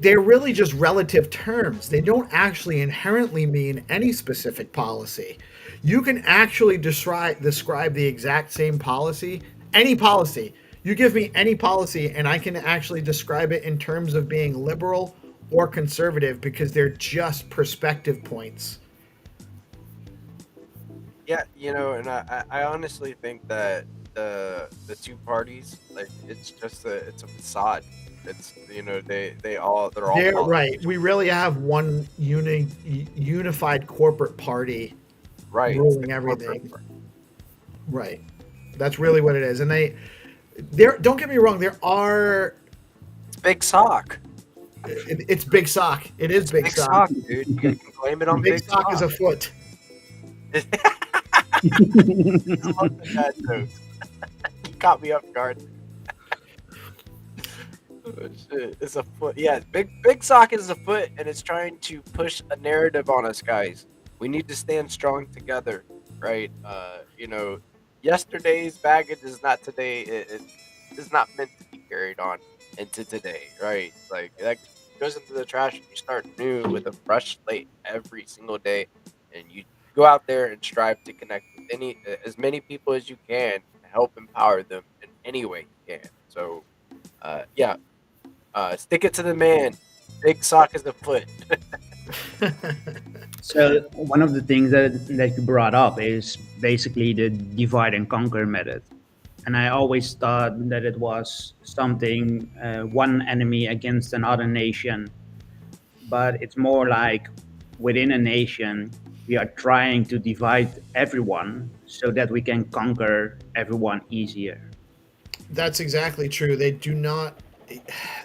They're really just relative terms. They don't actually inherently mean any specific policy. You can actually describe the exact same policy, any policy. You give me any policy and I can actually describe it in terms of being liberal or conservative because they're just perspective points. Yeah, and I honestly think that the two parties, like, it's a facade. It's they're all They're politics. right. We really have one unified corporate party Right. It's ruling the corporate everything. part. Right. That's really what it is. And there don't get me wrong, there are It's big sock. it's big sock. It is big Big sock. sock, dude. You can blame it on Big big sock is a foot. I love that joke. You caught me off guard. Oh, shit. It's a foot. Yeah, big sock is a foot, and it's trying to push a narrative on us, guys. We need to stand strong together, right? Yesterday's baggage is not today. It is not meant to be carried on into today, right? Like, that goes into the trash, and you start new with a fresh slate every single day, and you go out there and strive to connect with as many people as you can, and help empower them in any way you can. So, yeah. Stick it to the man. Big sock is a foot. So one of the things that you brought up is basically the divide and conquer method. And I always thought that it was something, one enemy against another nation, but it's more like within a nation, we are trying to divide everyone so that we can conquer everyone easier. That's exactly true. They do not.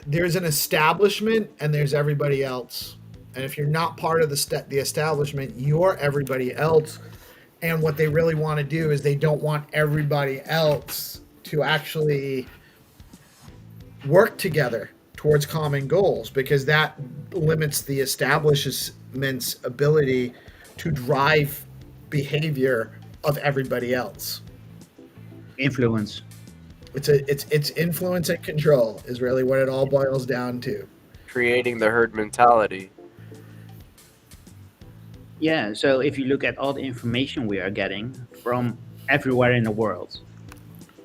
There's an establishment and there's everybody else. And if you're not part of the establishment, you're everybody else. And what they really want to do is they don't want everybody else to actually work together towards common goals because that limits the establishment's ability to drive behavior of everybody else. Influence. It's influence and control is really what it all boils down to. Creating the herd mentality. Yeah, so if you look at all the information we are getting from everywhere in the world,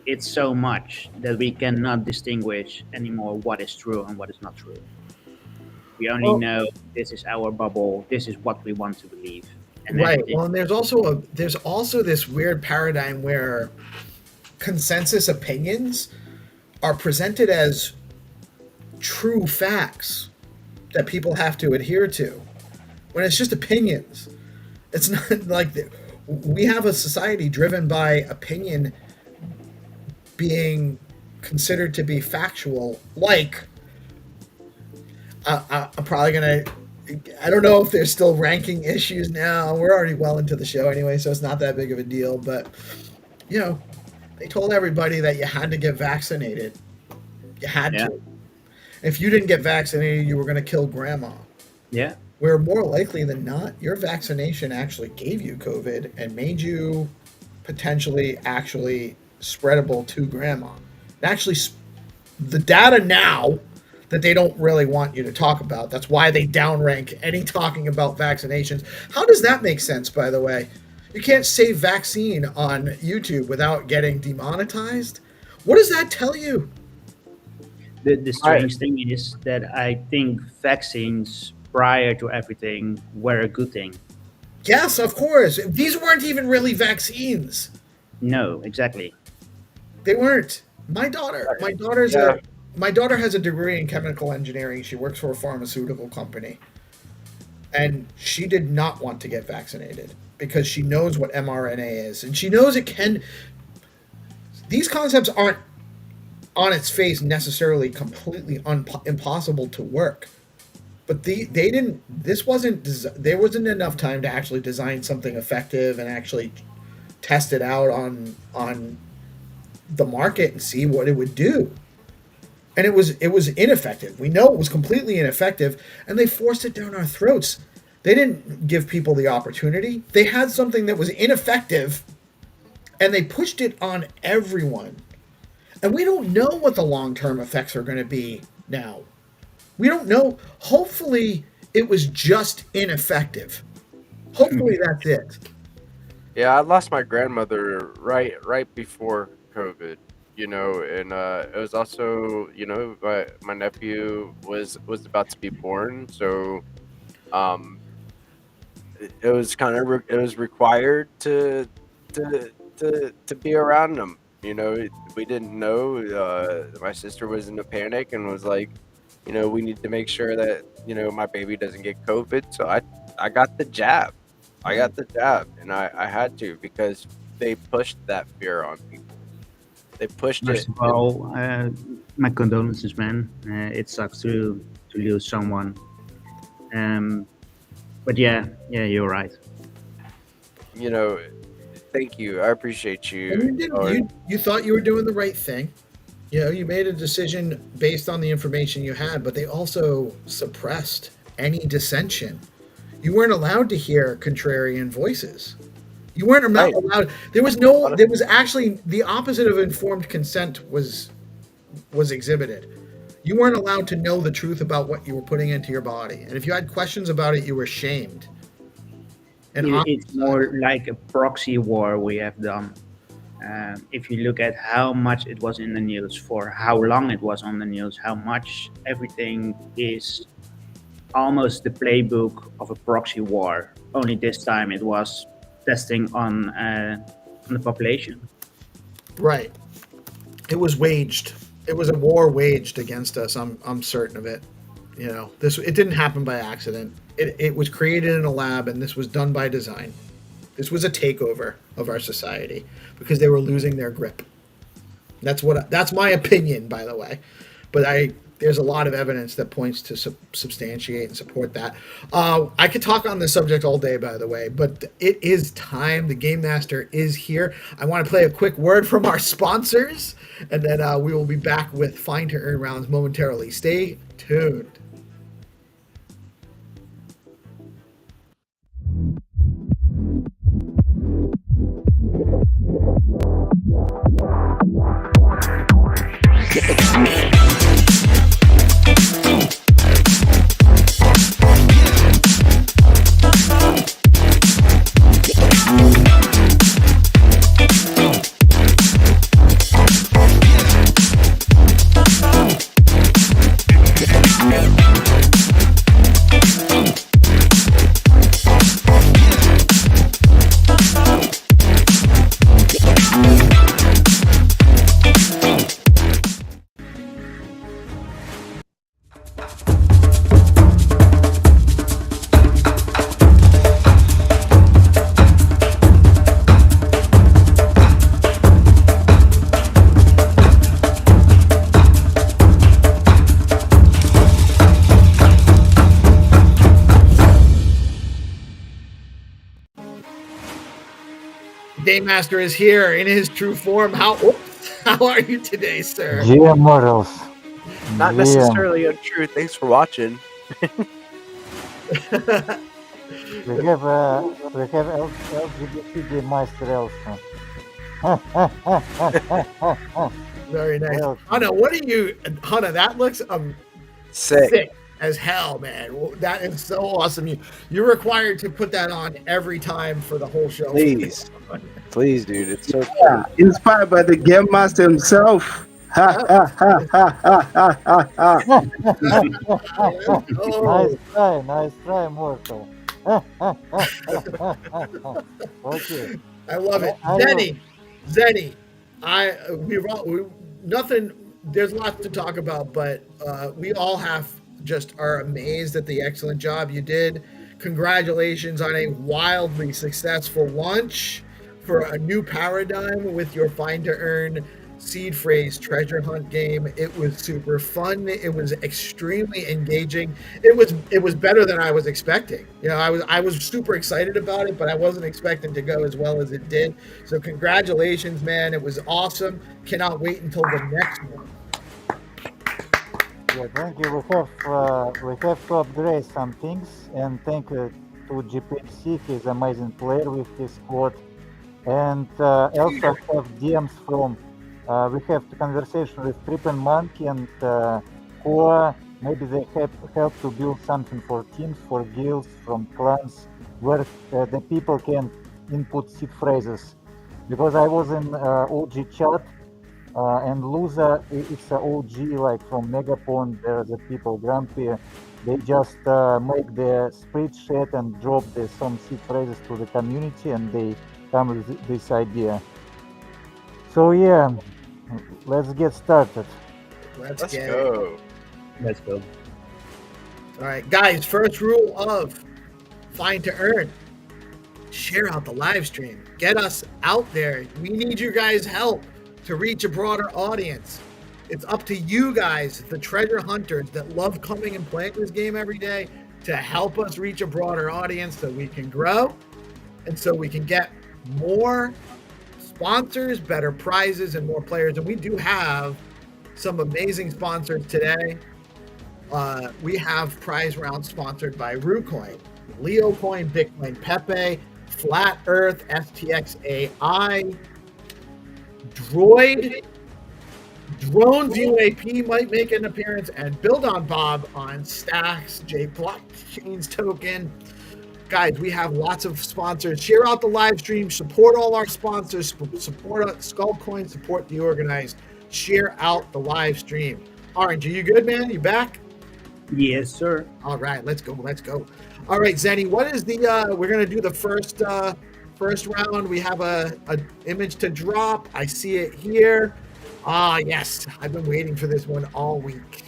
it's so much that we cannot distinguish anymore what is true and what is not true. We only know this is our bubble, this is what we want to believe. And Right. everything- Well, and there's also this weird paradigm where consensus opinions are presented as true facts that people have to adhere to. when it's just opinions. It's not like we have a society driven by opinion being considered to be factual. Like, I'm probably going to, I don't know if they're still ranking issues now. We're already well into the show anyway, so it's not that big of a deal. But, you know, they told everybody that you had to get vaccinated. You had to. If you didn't get vaccinated, you were going to kill grandma. Yeah. Where more likely than not, your vaccination actually gave you COVID and made you potentially actually spreadable to grandma. Actually, the data now that they don't really want you to talk about, that's why they downrank any talking about vaccinations. How does that make sense, by the way? You can't say vaccine on YouTube without getting demonetized. What does that tell you? The strange thing is that I think vaccines prior to everything were a good thing. Yes, of course. These weren't even really vaccines. No, exactly. They weren't. My daughter has a degree in chemical engineering. She works for a pharmaceutical company. And she did not want to get vaccinated because she knows what mRNA is. And she knows it can... These concepts aren't on its face necessarily completely impossible to work. But there wasn't enough time to actually design something effective and actually test it out on the market and see what it would do. And it was ineffective. We know it was completely ineffective, and they forced it down our throats. They didn't give people the opportunity. They had something that was ineffective, and they pushed it on everyone. And we don't know what the long-term effects are going to be now. We don't know. Hopefully, it was just ineffective. Hopefully, that's it. Yeah, I lost my grandmother right before COVID, you know, and it was also, you know, my nephew was about to be born, so it was kind of it was required to be around him. You know, we didn't know. My sister was in a panic and was like, you know, we need to make sure that, you know, my baby doesn't get COVID. So I got the jab. I got the jab, and I had to, because they pushed that fear on people. They pushed it. First of all, my condolences, man. It sucks to lose someone. But yeah, you're right. You know, thank you. I appreciate you. And you thought you were doing the right thing. You know, you made a decision based on the information you had, but they also suppressed any dissension. You weren't allowed to hear contrarian voices. You weren't allowed. There was actually the opposite of informed consent was exhibited. You weren't allowed to know the truth about what you were putting into your body. And if you had questions about it, you were shamed. And it's more like a proxy war we have done. If you look at how much it was in the news, for how long it was on the news, how much everything is almost the playbook of a proxy war. Only this time it was testing on the population. Right. It was waged. It was a war waged against us. I'm certain of it. You know, it didn't happen by accident. It was created in a lab, and this was done by design. This was a takeover of our society because they were losing their grip. That's my opinion, by the way. But there's a lot of evidence that points to substantiate and support that. I could talk on this subject all day, by the way, but it is time. The Game Master is here. I want to play a quick word from our sponsors, and then we will be back with Find to Earn rounds momentarily. Stay tuned. Yeah. Game Master is here in his true form. How are you today, sir? GM models. Not GM. necessarily untrue. Thanks for watching. We have LGBT Game Master also. Very nice. Well, Hana, what are you? Hana, that looks Sick. sick as hell, man. That is so awesome. You're required to put that on every time for the whole show. Please. Please, dude. It's so Yeah, inspired by the game master himself. Ha ha ha ha ha ha ha. Oh, nice try, Mortal. Okay. I love it. I Zenny, we nothing. There's lots to talk about, but we all are amazed at the excellent job you did. Congratulations on a wildly successful launch for a new paradigm with your Find to Earn seed phrase treasure hunt game. It was super fun. It was extremely engaging. It was better than I was expecting. I was super excited about it, but I wasn't expecting to go as well as it did. So congratulations, man. It was awesome. Cannot wait until the next one. Yeah, thank you. We have to upgrade some things, and thank you to GPC. He's an amazing player with his squad, and also have DMs from. We have the conversation with Trip and Monkey and Koa. Maybe they help to build something for teams, for guilds, from clans, where the people can input seed phrases. Because I was in OG chat, and Loser, it's an OG like from Megapond. There are the people grumpy. They just make the spreadsheet and drop some seed phrases to the community, and they come with this idea. So yeah. Let's get started. Let's Let's get go. Let's go. All right, guys. First rule of Find to Earn: share out the live stream. Get us out there. We need you guys' help to reach a broader audience. It's up to you guys, the treasure hunters that love coming and playing this game every day, to help us reach a broader audience so we can grow and so we can get more sponsors, better prizes, and more players. And we do have some amazing sponsors today. We have prize rounds sponsored by RuCoin, LeoCoin, Bitcoin Pepe, Flat Earth, STX AI, Droid, Drones UAP might make an appearance, and Build on Bob on Stacks, J Blockchain's token. Guys, we have lots of sponsors. Share out the live stream. Support all our sponsors. Support Skullcoin. Support DeOrganized. Share out the live stream. Orange, are you good, man? You back? Yes, sir. All right, let's go. All right, Zenny, what is we're going to do the first round. We have a image to drop. I see it here. Yes. I've been waiting for this one all week.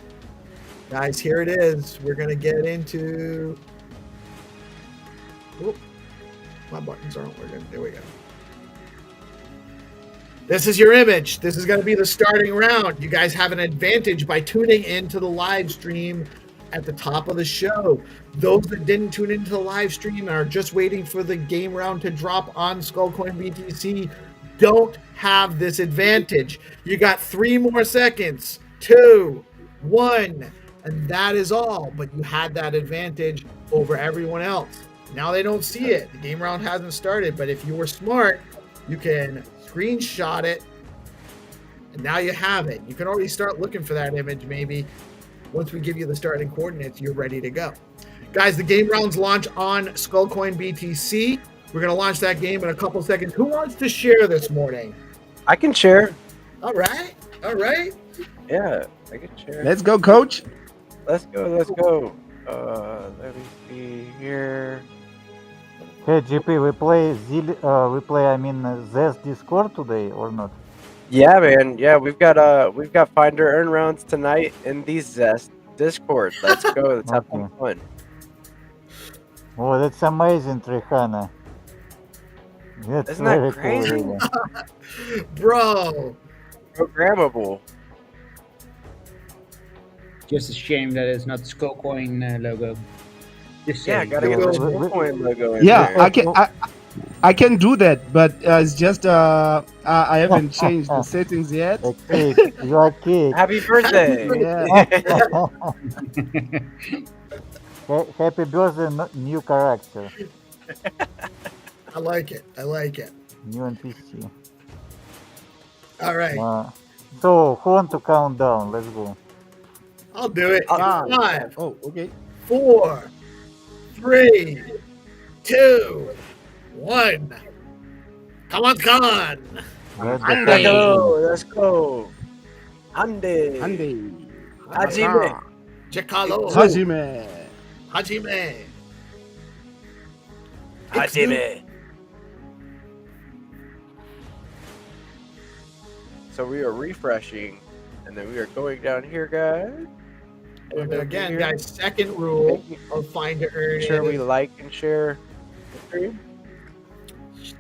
Guys, here it is. We're going to get into... Oop, my buttons aren't working. There we go. This is your image. This is going to be the starting round. You guys have an advantage by tuning into the live stream at the top of the show. Those that didn't tune into the live stream and are just waiting for the game round to drop on Skullcoin BTC don't have this advantage. You got 3 more seconds. 2, 1, and that is all. But you had that advantage over everyone else. Now they don't see it. The game round hasn't started, but if you were smart, you can screenshot it, and now you have it. You can already start looking for that image maybe. Once we give you the starting coordinates, you're ready to go. Guys, the game rounds launch on Skullcoin BTC. We're going to launch that game in a couple seconds. Who wants to share this morning? I can share. All right. Yeah, I can share. Let's go, coach. Let's go. Let me see here. Hey GP, we play Z's Discord today or not? Yeah, man. Yeah, we've got Finder Earn rounds tonight in the Zest Discord. Let's go. Let's have some fun. Oh, that's amazing, Trihana. That's Isn't that very crazy? cool. Bro. Programmable. Just a shame that it's not Skullcoin logo. Just Yeah, saying. gotta get the Bitcoin logo in Yeah, there. I can do that, but it's just I haven't changed the settings yet. A cake. You are cake. Happy birthday! Yeah. Happy birthday, new character. I like it. I like it. New NPC. All right. So, who want to count down? Let's go. I'll do it. Ah. 5, Oh, okay. 4, 3, 2, 1. Come on, come on. Let the Hyundai. Let's go! Let's go! Hyundai! Hyundai. Hajime! Chikalo. Hajime. Hajime. Hajime! So we are refreshing, and then we are going down here, guys. And again, guys, second rule of Find to Earn. Make sure we like and share the stream.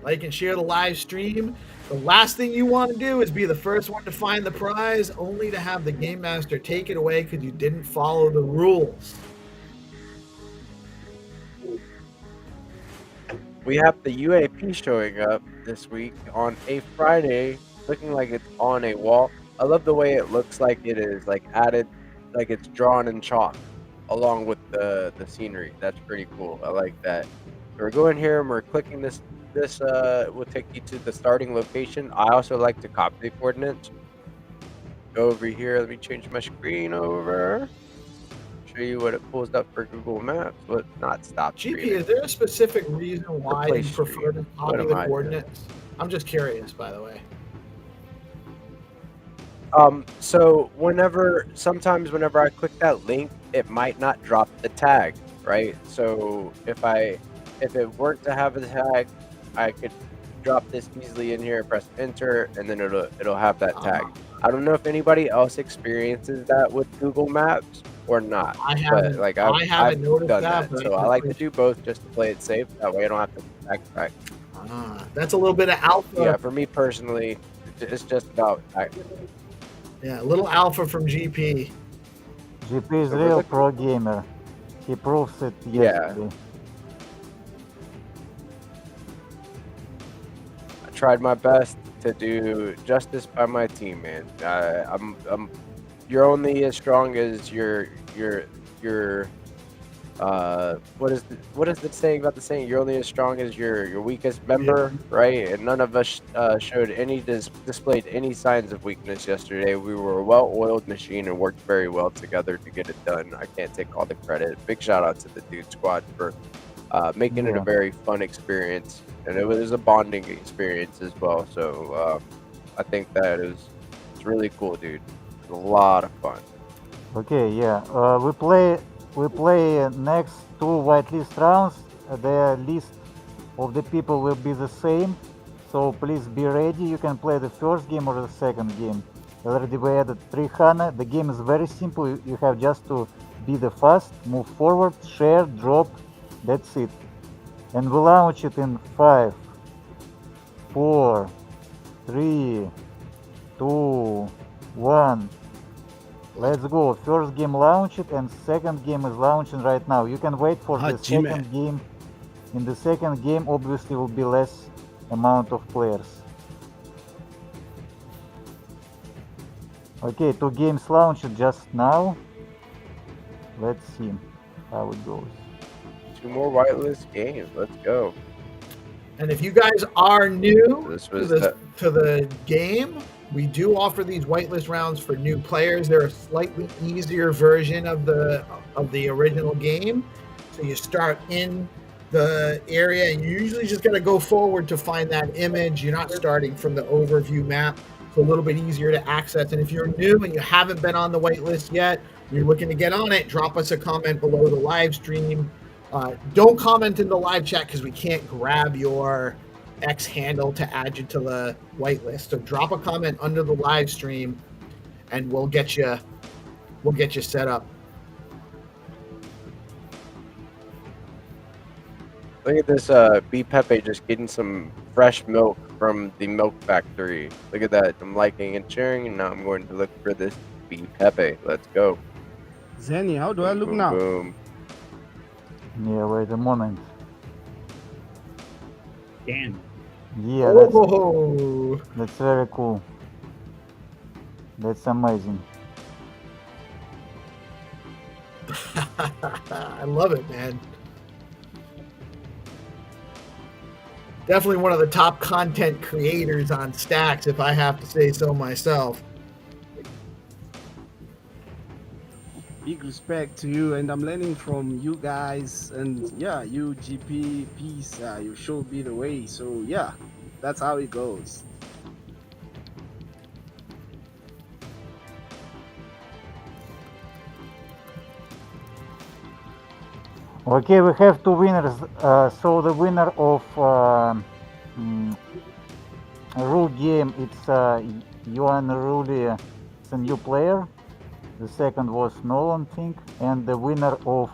Like and share the live stream. The last thing you want to do is be the first one to find the prize, only to have the game master take it away because you didn't follow the rules. We have the UAP showing up this week on a Friday, looking like it's on a wall. I love the way it looks like it is like added, like it's drawn in chalk along with the scenery. That's pretty cool. I like that. We're going here and we're clicking this will take you to the starting location. I also like to copy the coordinates. Go over here. Let me change my screen over. Show you what it pulls up for Google Maps. But not stop. GP, screening. is there a specific reason why you Replace prefer to stream. What copy am the I coordinates? I'm just curious, by the way. So sometimes whenever I click that link, it might not drop the tag, right? So if it weren't to have a tag, I could drop this easily in here, press enter, and then it'll have that tag. I don't know if anybody else experiences that with Google Maps or not. I haven't. But I haven't noticed done that, but So I like to do both just to play it safe. That way I don't have to backtrack. That's a little bit of alpha. Yeah, for me personally, it's just about. Yeah, a little alpha from GP. GP is So we're real looking- pro gamer. He proves it Yeah. yesterday. I tried my best to do justice by my team, man. You're only as strong as your what is the saying about the saying? You're only as strong as your weakest member, right? And none of us displayed any signs of weakness yesterday. We were a well-oiled machine and worked very well together to get it done. I can't take all the credit. Big shout out to the Dude Squad for making it a very fun experience, and it was a bonding experience as well. So I think that it's really cool, dude. It was a lot of fun. Okay, yeah. We play next two whitelist rounds. The list of the people will be the same, so please be ready. You can play the first game or the second game. Already we added 300. The game is very simple. You have just to be the fast, move forward, share, drop. That's it. And we launch it in 5, 4, 3, 2, 1. Let's go. First game launched and second game is launching right now. You can wait for the Hajime. second game. In the second game, obviously, will be less amount of players. Okay, 2 games launched just now. Let's see how it goes. 2 more whitelist games. Let's go. And if you guys are new This was to the game, we do offer these whitelist rounds for new players. They're a slightly easier version of the original game. So you start in the area and you usually just got to go forward to find that image. You're not starting from the overview map. It's a little bit easier to access. And if you're new and you haven't been on the whitelist yet, you're looking to get on it, drop us a comment below the live stream. Don't comment in the live chat because we can't grab your X handle to add you to the whitelist. So drop a comment under the live stream and we'll get you set up. Look at this B Pepe just getting some fresh milk from the milk factory. Look at that. I'm liking and sharing, and now I'm going to look for this B Pepe. Let's go. Zenny, how do I look Boom, now? boom. Yeah, wait a moment. Damn. Yeah, Oh, that's very cool. That's amazing. I love it, man. Definitely one of the top content creators on Stacks, if I have to say so myself. Big respect to you, and I'm learning from you guys. And yeah, you GP peace, you show me the way. So yeah, that's how it goes. Okay, we have two winners. So the winner of mm, rule game, it's Yuan Ruli, it's a new player. The second was Nolan Think, and the winner of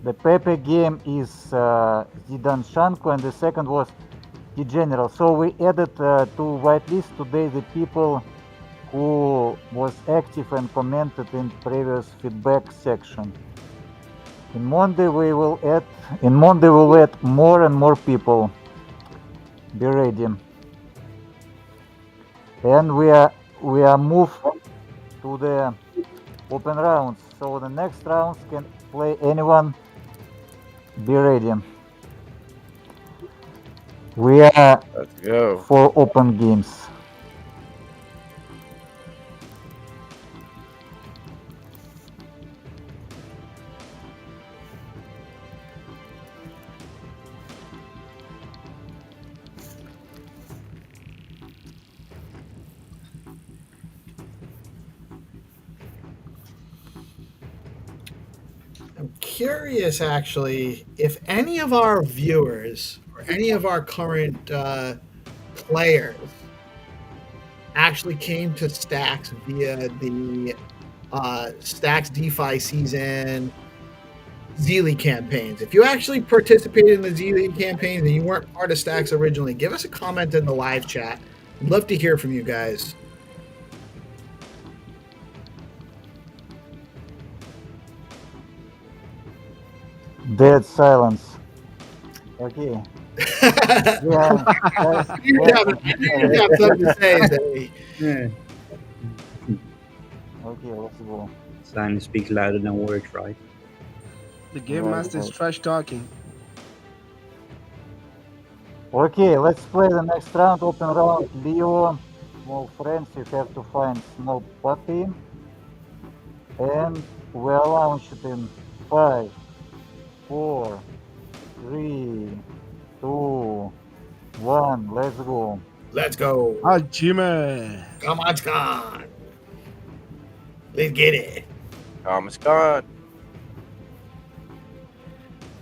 the Pepe game is Zidan Shanko, and the second was the General. So we added to whitelist today the people who was active and commented in previous feedback section. In Monday we'll add more and more people. Be ready. And we are moved to the open rounds. So the next rounds can play anyone. Be ready. We are Let's go. for open games. I'm curious, actually, if any of our viewers or any of our current players actually came to Stacks via the Stacks DeFi season Zeely campaigns. If you actually participated in the Zeely campaigns and you weren't part of Stacks originally, give us a comment in the live chat. I'd love to hear from you guys. Dead silence. Okay. Yeah. You have something to say, Zay. Yeah. Okay, let's go. Silence speaks louder than words, right? The game Right, master is right. trash talking. Okay, let's play the next round. Open round. Leo, small friends, you have to find small puppy. And we're launching in 5, 4, 3, 2, 1. Let's go. Let's go. Ah, Jimmy. Come on, Scott. Let's get it. Thomas gone.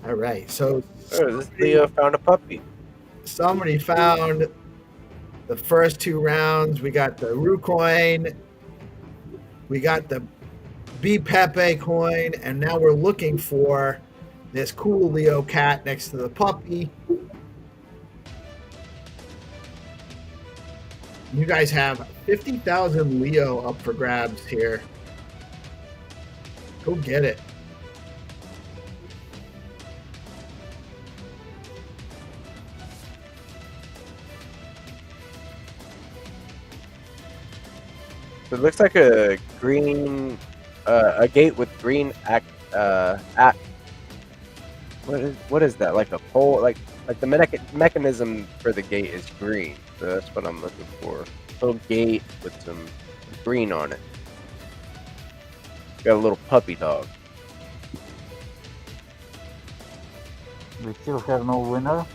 All right. So Oh, this Leo found a puppy. somebody found the first two rounds. We got the Rue coin, we got the BPepe coin, and now we're looking for this cool Leo cat next to the puppy. You guys have 50,000 Leo up for grabs here. Go get it. It looks like a green, a gate with green what is that? Like a pole? Like the mechanism for the gate is green. So that's what I'm looking for. A little gate with some green on it. Got a little puppy dog. We still have no winner.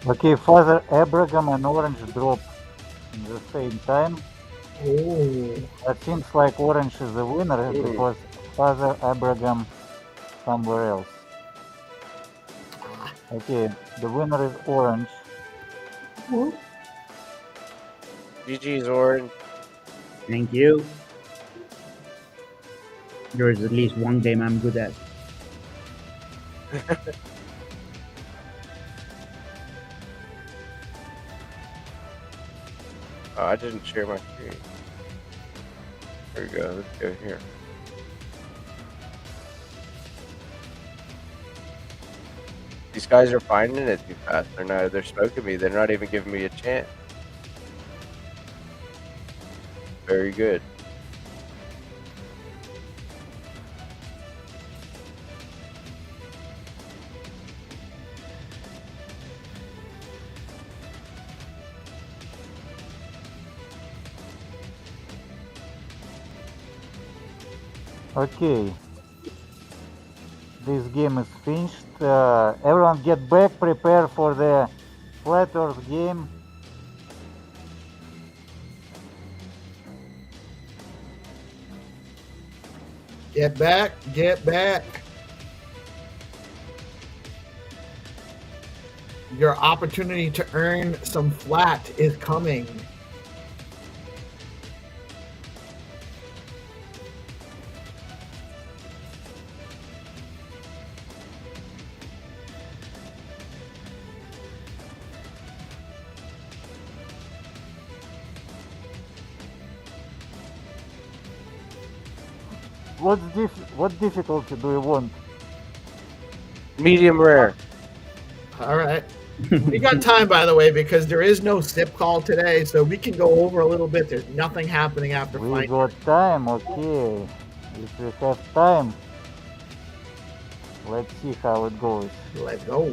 Okay, Father Abraham and Orange drop in the same time. Oh, It seems like Orange is the winner because Father Abraham somewhere else. Okay, the winner is Orange. GG's Orange. Thank you. There's at least one game I'm good at. Oh, I didn't share my screen. There we go. Let's go here. These guys are finding it too fast. They're smoking me. They're not even giving me a chance. Very good. Okay. This game is finished. Everyone get back, prepare for the Flat Earth game. get back, get back. Your opportunity to earn some flat is coming. What difficulty do you want? Medium rare. All right. We got time, by the way, because there is no SIP call today, so we can go over a little bit. There's nothing happening after We fight. got time, okay. If we have time, let's see how it goes. Let's go.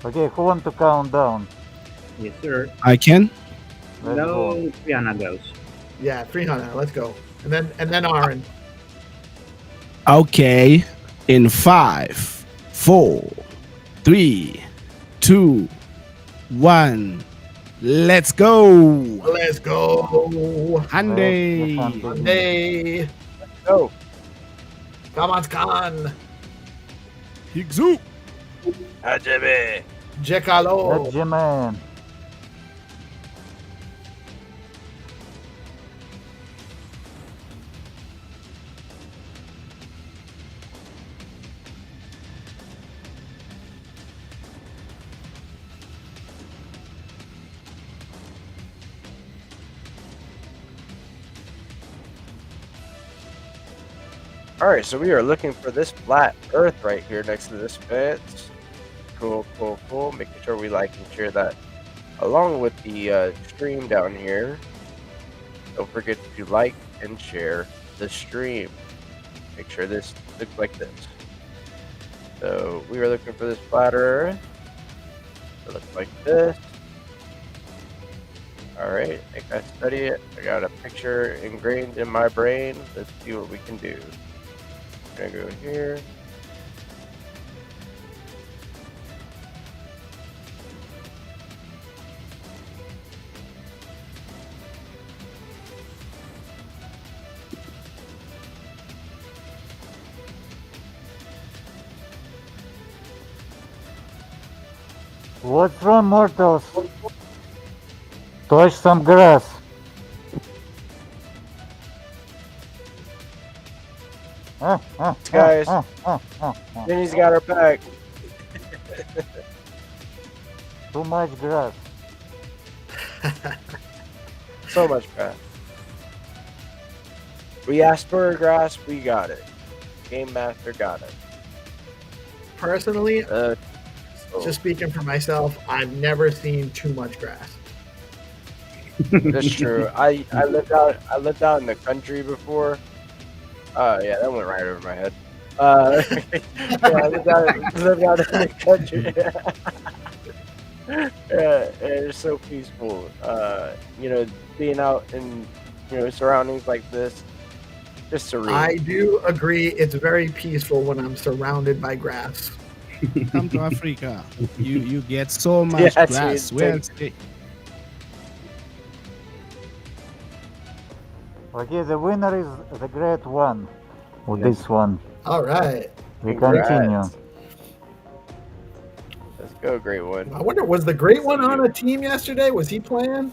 Okay, who want to count down? Yes, sir. I can. Let's go. No, Rihanna goes. Yeah, 300. Let's go. And then Aaron. Okay. In 5, 4, 3, 2, 1. Let's go. Let's go. Hyundai. Monday. Go. Come on, Khan. Higzu. Ajebe. Jekalo. Benjamin. Alright, so we are looking for this flat earth right here next to this fence. Cool, cool, cool. Making sure we like and share that along with the stream down here. Don't forget to like and share the stream. Make sure this looks like this. So we are looking for this flat earth. It looks like this. Alright, I think I study it. I got a picture ingrained in my brain. Let's see what we can do. Gonna go here. What's wrong, mortals? Touch some grass. Guys. Jenny's got her back. Too much grass. So much grass. We asked for grass, we got it. Game Master got it. Personally, So- just speaking for myself, I've never seen too much grass. That's true. I lived out in the country before. Yeah, that went right over my head. Yeah, I lived out in the country. Yeah, it's so peaceful. Being out in surroundings like this, just serene. I do agree. It's very peaceful when I'm surrounded by grass. Come to Africa. You get so much Yeah, grass. dude, Where Okay, the winner is the great one. With this one, All right. we Congrats. continue. Let's go, great one. I wonder, was the great one on a team yesterday? Was he playing?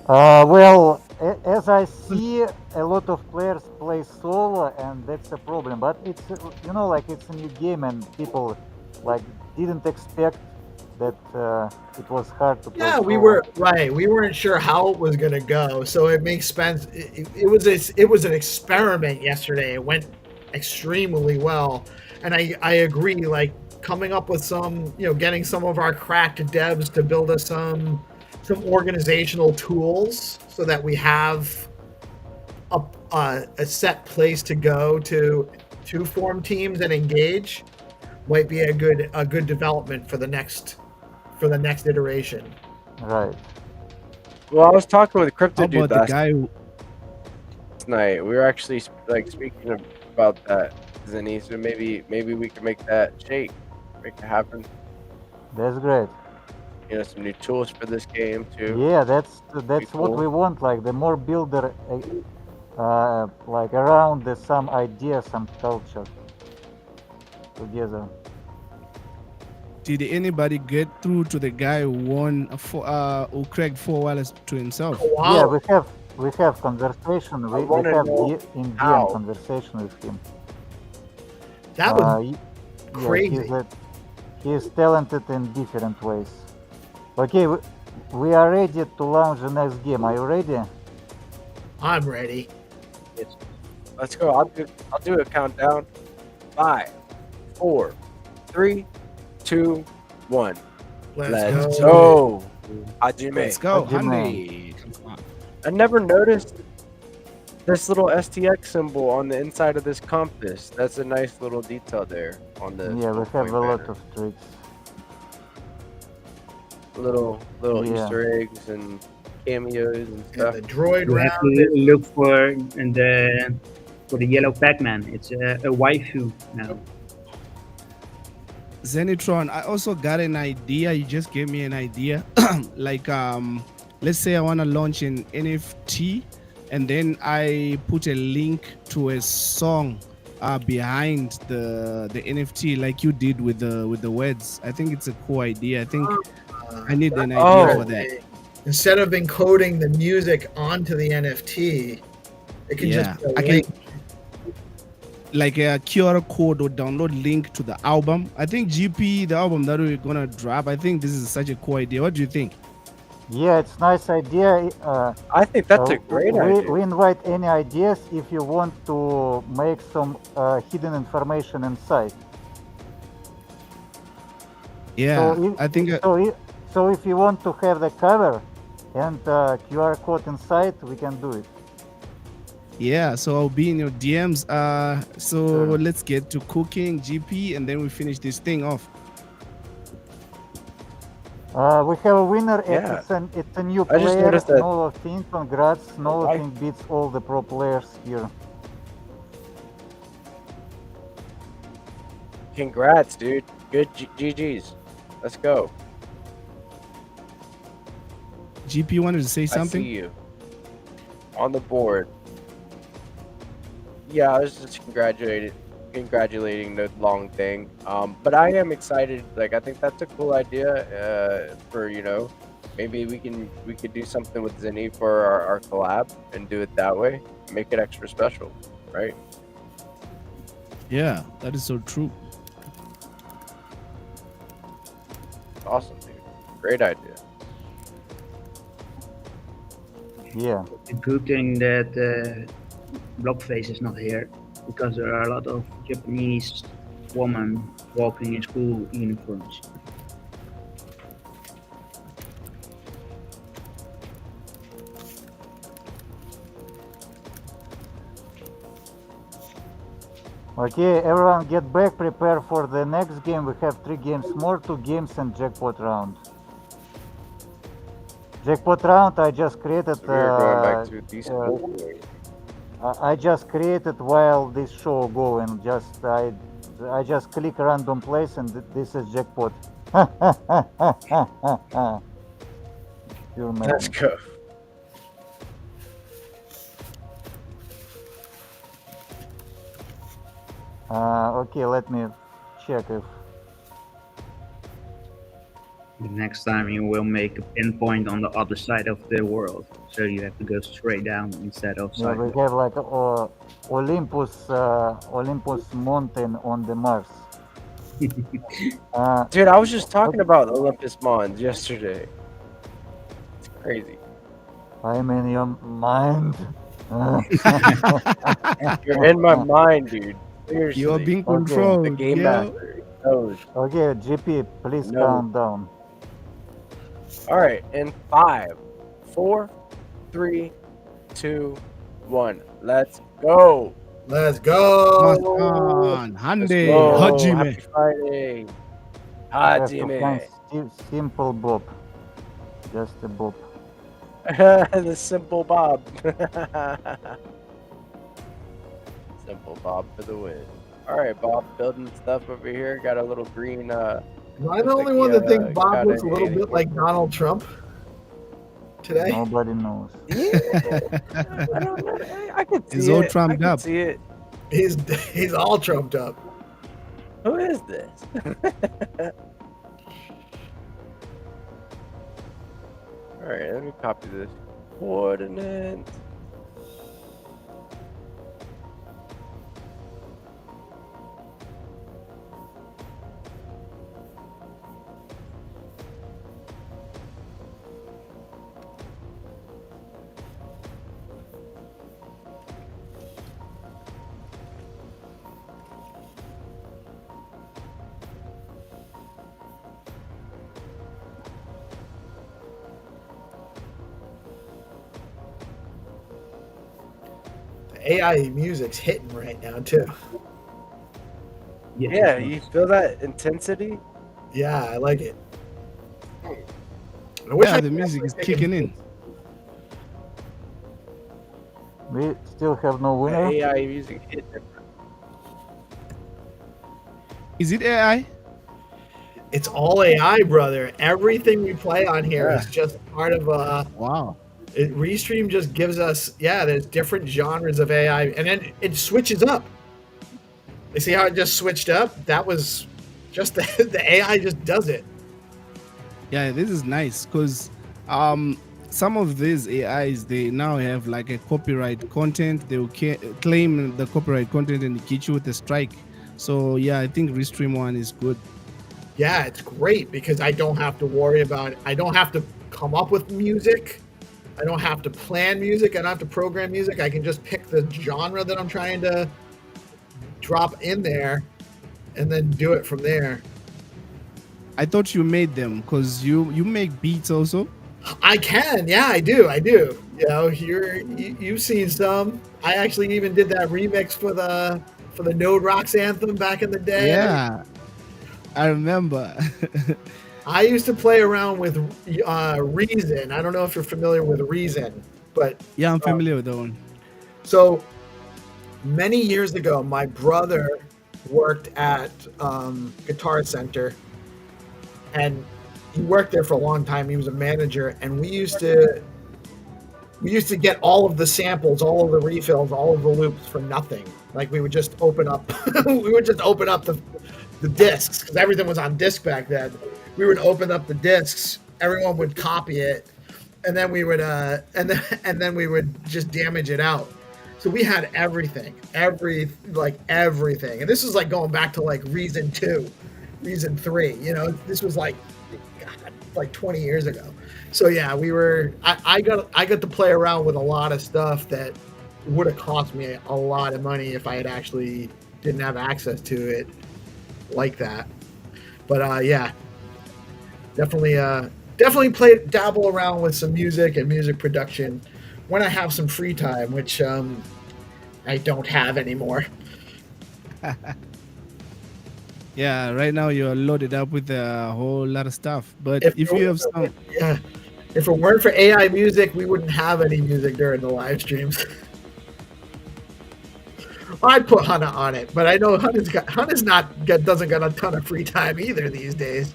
Well, as I see, a lot of players play solo, and that's a problem. But it's like it's a new game, and people like didn't expect that it was hard to play. Yeah, we solo. were right. We weren't sure how it was going to go, so it makes sense. It was an experiment yesterday. It went extremely well, and I agree. Like coming up with some, getting some of our cracked devs to build us some organizational tools so that we have a set place to go to form teams and engage might be a good development for the next iteration. Right. Well, I was talking with Crypto how Dude about the last guy who, night. We were actually speaking about that, Zenny. So maybe we can make that make it happen. That's great. Some new tools for this game too. Yeah, that's cool. what we want. Like the more builder, like around some idea, some culture together. did anybody get through to the guy who won who cracked 4 wallets to himself? Yeah, Wow. we have conversation. We wanna have know in how. DM conversation with him. That was Yeah, crazy. he's talented in different ways. Okay, we are ready to launch the next game. Are you ready? I'm ready. Let's go. I'll do a countdown. 5, 4, 3, 2, 1. Let's go. Hajime. Let's go, Hajime. Hyundai. I never noticed this little STX symbol on the inside of this compass. That's a nice little detail there on the. Yeah, we have a lot of tricks. little Yeah. Easter eggs and cameos and Yeah, stuff. the droid You have round. to look for the yellow Pac-Man. It's a waifu now. Xenitron, I also got an idea. You just gave me an idea. Like, let's say I want to launch an NFT, and then I put a link to a song behind the NFT, like you did with the words. I think it's a cool idea. I think I need an idea for that. Instead of encoding the music onto the NFT, it can Yeah, just be a I can link. like a QR code or download link to the album. I think GP, the album that we're gonna drop, I think this is such a cool idea. What do you think? Yeah, it's nice idea. I think that's a great idea. We invite any ideas if you want to make some hidden information inside. Yeah, So if- I think So if you want to have the cover and QR code inside, we can do it. yeah. So I'll be in your DMs. So Sure. let's get to cooking GP, and then we finish this thing off. We have a winner. Yeah. It's a new I just player. noticed that- Nolofin, congrats. Nolofin beats all the pro players here. Congrats, dude. Good GGs. Let's go. GP wanted to say I something. see you on the board. Yeah, I was just congratulating the long thing. But I am excited. Like, I think that's a cool idea. For maybe we could do something with Zenny for our collab and do it that way. Make it extra special, right? Yeah, that is so true. Awesome, dude. Great idea. Yeah. The good thing that Blockface is not here, because there are a lot of Japanese women walking in school uniforms. Okay, everyone get back, prepare for the next game. We have 3 games more, 2 games and jackpot round. Jackpot round I just created So we are going back to Discord. I just created while this show going. I just click random place and this is jackpot. Pure Let's madness. go. Okay, let me check if The next time you will make a pinpoint on the other side of the world, so you have to go straight down instead of yeah, we sideways. have like Olympus mountain on the Mars. Dude, I was just talking about Olympus Mons yesterday. It's crazy. I'm in your mind. You're in my mind, dude. Seriously. You're being Okay. controlled. the game yeah. master. Oh, Okay, GP, please No. calm down. all right, in 5, 4, 3, 2, 1. Let's go. Let's go. Come on, Let's Hande, go. Hajime. Happy Friday. I have to Hajime. find simple Bob. Just a Bob. The simple Bob. Simple Bob for the win. All right, Bob, building stuff over here. Got a little green. Am I the looks only like one he, that thinks Bob got looks a a- little bit like Donald Trump today? Nobody knows. Yeah, I don't know. I can see He's all it. trumped I can up. see it. He's all trumped up. Who is this? All right, let me copy this coordinate. The AI music's hitting right now too. Yeah, you feel that intensity? Yeah, I like it. I wish Yeah, I the could music is actually kicking take in. We still have no The winner. AI music hit different. Is it AI? It's all AI, brother. Everything we play on here is just part of Wow. Restream just gives us, there's different genres of AI, and then it switches up. You see how it just switched up? That was just the AI just does it. Yeah, this is nice because some of these AIs, they now have like a copyright content. They will claim the copyright content and get you with a strike. So yeah, I think Restream one is good. Yeah, it's great because I don't have to worry about it. I don't have to come up with music. I don't have to plan music. I don't have to program music. I can just pick the genre that I'm trying to drop in there and then do it from there. I thought you made them because you make beats also. I can, yeah, I do. You know, you've seen some. I actually even did that remix for the Node Rocks anthem back in the day. Yeah, I remember. I used to play around with Reason. I don't know if you're familiar with Reason, but Yeah, I'm familiar with that one. so many years ago, my brother worked at Guitar Center, and he worked there for a long time. He was a manager, and we used to get all of the samples, all of the refills, all of the loops for nothing. Like we would just open up, the discs because everything was on disc back then. We would open up the discs. Everyone would copy it, and then we would and then we would just damage it out. So we had everything, everything. And this was like going back to like Reason 2, Reason 3. You know, this was like 20 years ago. So yeah, I got to play around with a lot of stuff that would have cost me a lot of money if I had actually didn't have access to it like that. But yeah, definitely dabble around with some music and music production when I have some free time, which I don't have anymore. Yeah, right now you're loaded up with a whole lot of stuff. But if you have some, Yeah, if it weren't for AI music, we wouldn't have any music during the live streams. I'd put Hunter on it, but I know Hunter's doesn't got a ton of free time either these days.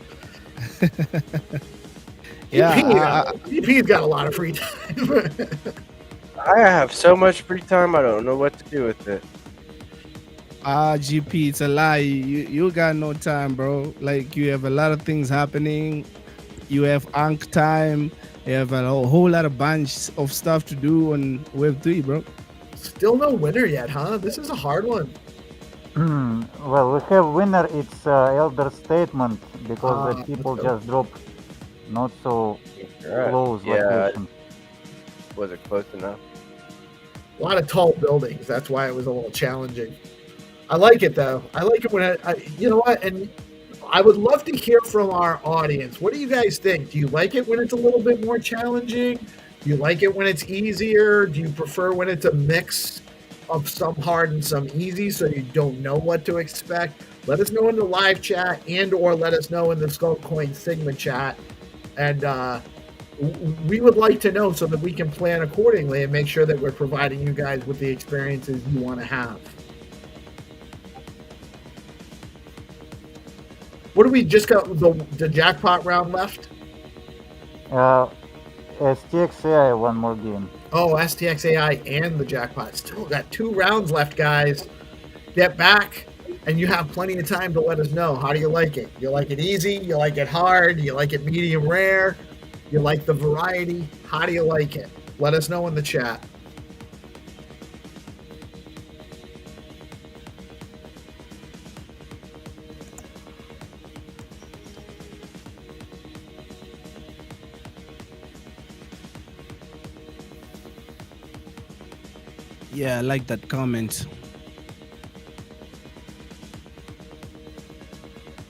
GP's got a lot of free time. I have so much free time, I don't know what to do with it. GP, it's a lie. You got no time, bro. Like, you have a lot of things happening. You have Ankh time. You have a whole lot of bunch of stuff to do on Web3, bro. Still no winner yet, huh? This is a hard one. Well, we have winner. It's Elder Statement because the people just drop not so close location. Was it close enough? A lot of tall buildings. That's why it was a little challenging. I like it though. I like it when you know what? And I would love to hear from our audience. What do you guys think? Do you like it when it's a little bit more challenging? Do you like it when it's easier? Do you prefer when it's a mix of some hard and some easy so you don't know what to expect? Let us know in the live chat and or let us know in the Skullcoin Sigma chat. And we would like to know so that we can plan accordingly and make sure that we're providing you guys with the experiences you want to have. What do we just got? The jackpot round left? STXAI, one more game. Oh, STXAI and the jackpot. Still got 2 rounds left, guys. Get back, and you have plenty of time to let us know. How do you like it? You like it easy? You like it hard? You like it medium rare? You like the variety? How do you like it? Let us know in the chat. Yeah, I like that comment.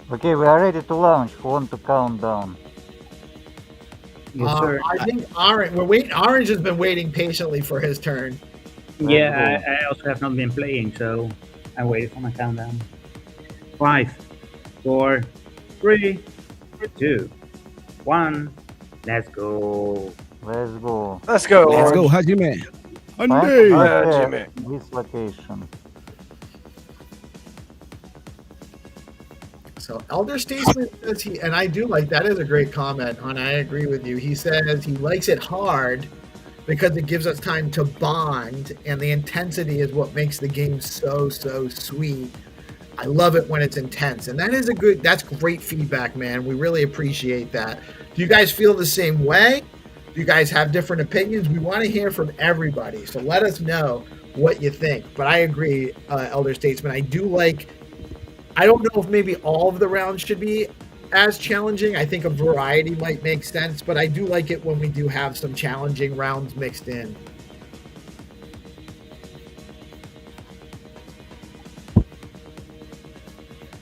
Okay, we are ready to launch. Who want to count down? Yes, sir. I think Orange has been waiting patiently for his turn. Yeah, I also have not been playing, so I waited for my countdown. 5, 4, 3, 2, 1. Let's go. Let's go. Let's go. Let's go, Orange. Hajime. Find Hyundai. Jimmy. this location. So Elder Statesman says and I do like, that is a great comment, and I agree with you. He says he likes it hard because it gives us time to bond, and the intensity is what makes the game so sweet. I love it when it's intense, and that's great feedback, man. We really appreciate that. Do you guys feel the same way? Do you guys have different opinions? We want to hear from everybody, so let us know what you think. But I agree, Elder Statesman. I don't know if maybe all of the rounds should be as challenging. I think a variety might make sense, but I do like it when we do have some challenging rounds mixed in.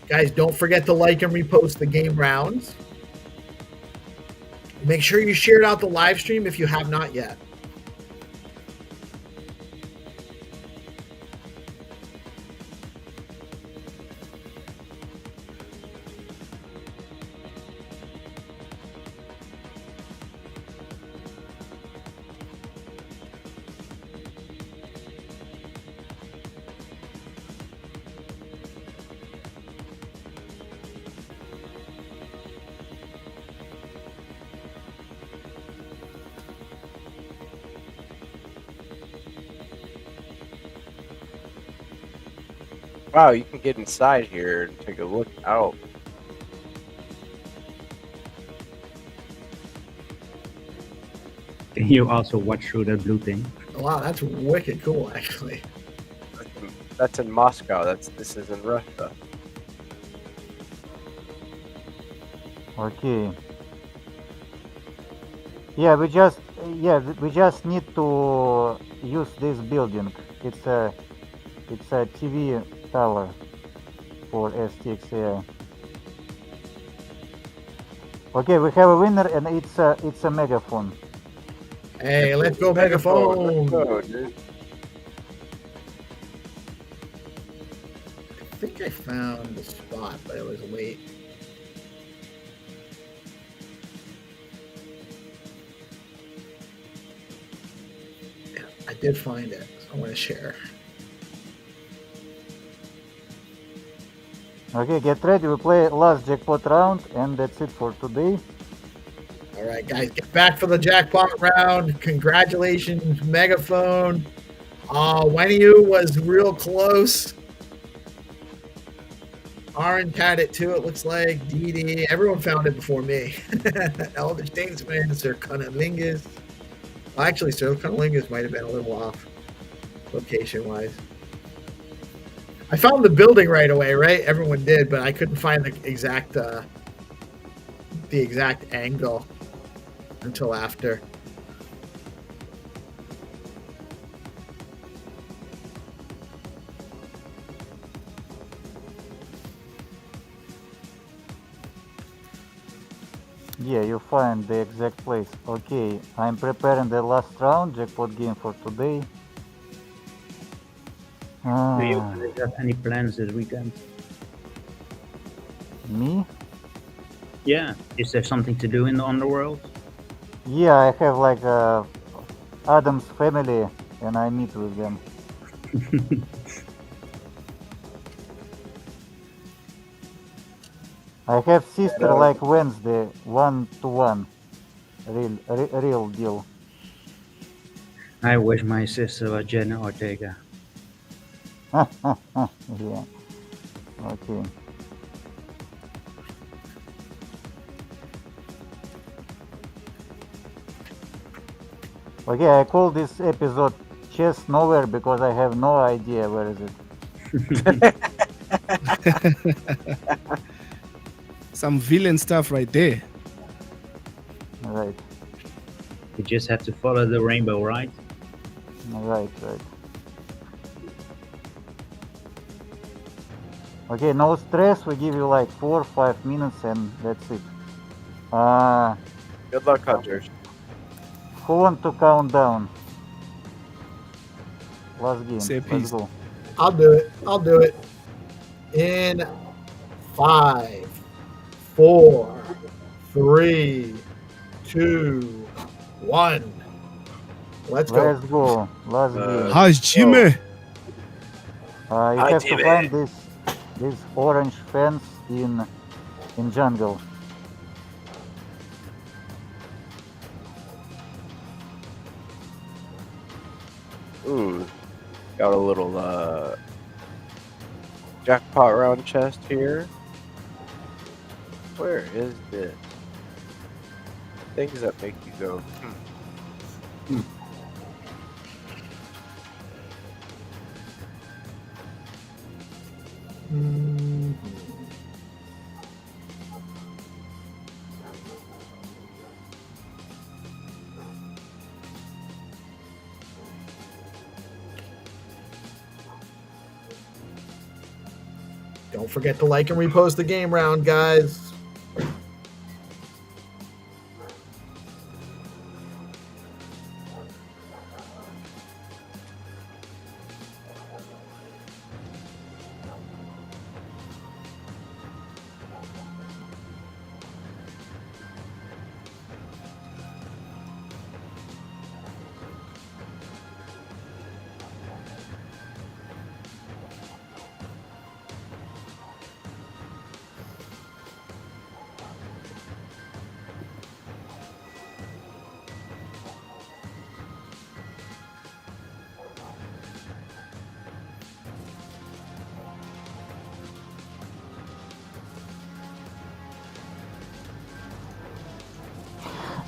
Guys, don't forget to like and repost the game rounds. Make sure you shared out the live stream if you have not yet. Wow, you can get inside here and take a look out. Can you also watch through that blue thing? Wow, that's wicked cool, actually. That's in Moscow. This is in Russia. Okay. Yeah, we just need to use this building. It's a TV tower for STXAI. Okay, we have a winner, and it's a megaphone. Hey, let's go megaphone. Let's go, dude. I think I found the spot, but it was late. Yeah, I did find it. So I'm going to share. Okay, get ready. We play last jackpot round, and that's it for today. All right, guys, get back for the jackpot round. Congratulations, Megaphone. Wenyu was real close. Orange had it too, it looks like. DD, everyone found it before me. Elder Statesman, Sir Cunnilingus. Actually, Sir Cunnilingus might have been a little off location-wise. I found the building right away, right? Everyone did, but I couldn't find the exact angle until after. Yeah, you find the exact place. Okay, I'm preparing the last round jackpot game for today. Do you guys have any plans this weekend? Me? Yeah. Is there something to do in the underworld? Yeah, I have like Adam's family, and I meet with them. I have sister like Wednesday, 1-to-1, real deal. I wish my sister was Jenna Ortega. Yeah. Okay. Okay, I call this episode Chess Nowhere because I have no idea where is it. Some villain stuff right there. Right, You just have to follow the rainbow, right? right. Okay, no stress. We give you like 4-5 minutes and that's it. Good luck, hunters. Who want to count down? Last game. Say Let's peace. go. I'll do it. In 5, 4, 3, 2, 1. Let's go. Let's go. Last game. How's Jimmy? You Hi, have to Jimmy. find this orange fence in jungle. Ooh, got a little jackpot round chest here. Where is this? Things that make you go. Mhm. Don't forget to like and repost the game round, guys.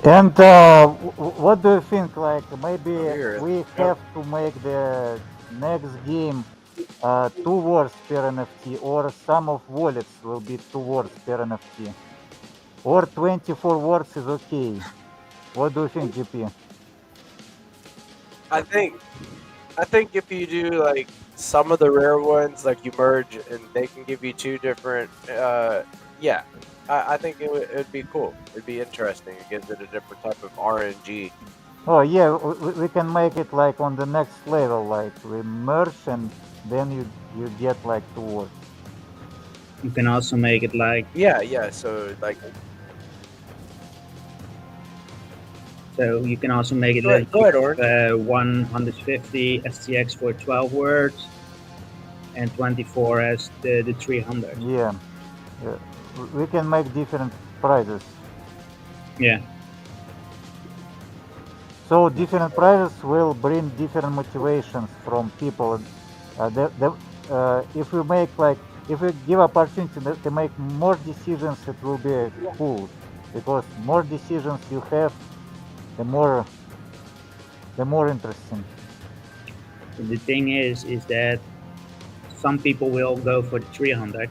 And what do you think? Like maybe Here. we have to make the next game 2 words per NFT, or some of wallets will be 2 words per NFT, or 24 words is okay. What do you think, GP? I think if you do like some of the rare ones, like you merge and they can give you 2 different. Yeah, I think it'd be cool. It'd be interesting. It gives it a different type of RNG. Oh yeah, we can make it like on the next level, like we merge and then you get like 2 words. You can also make it like Yeah. So like, you can also make it go ahead, like Orange. 150 STX for 12 words. and 24 as the 300. Yeah. We can make different prices. Yeah. So different prices will bring different motivations from people. If we make if we give opportunity to make more decisions, it will be cool, because more decisions you have, the more interesting. The thing is that some people will go for the 300,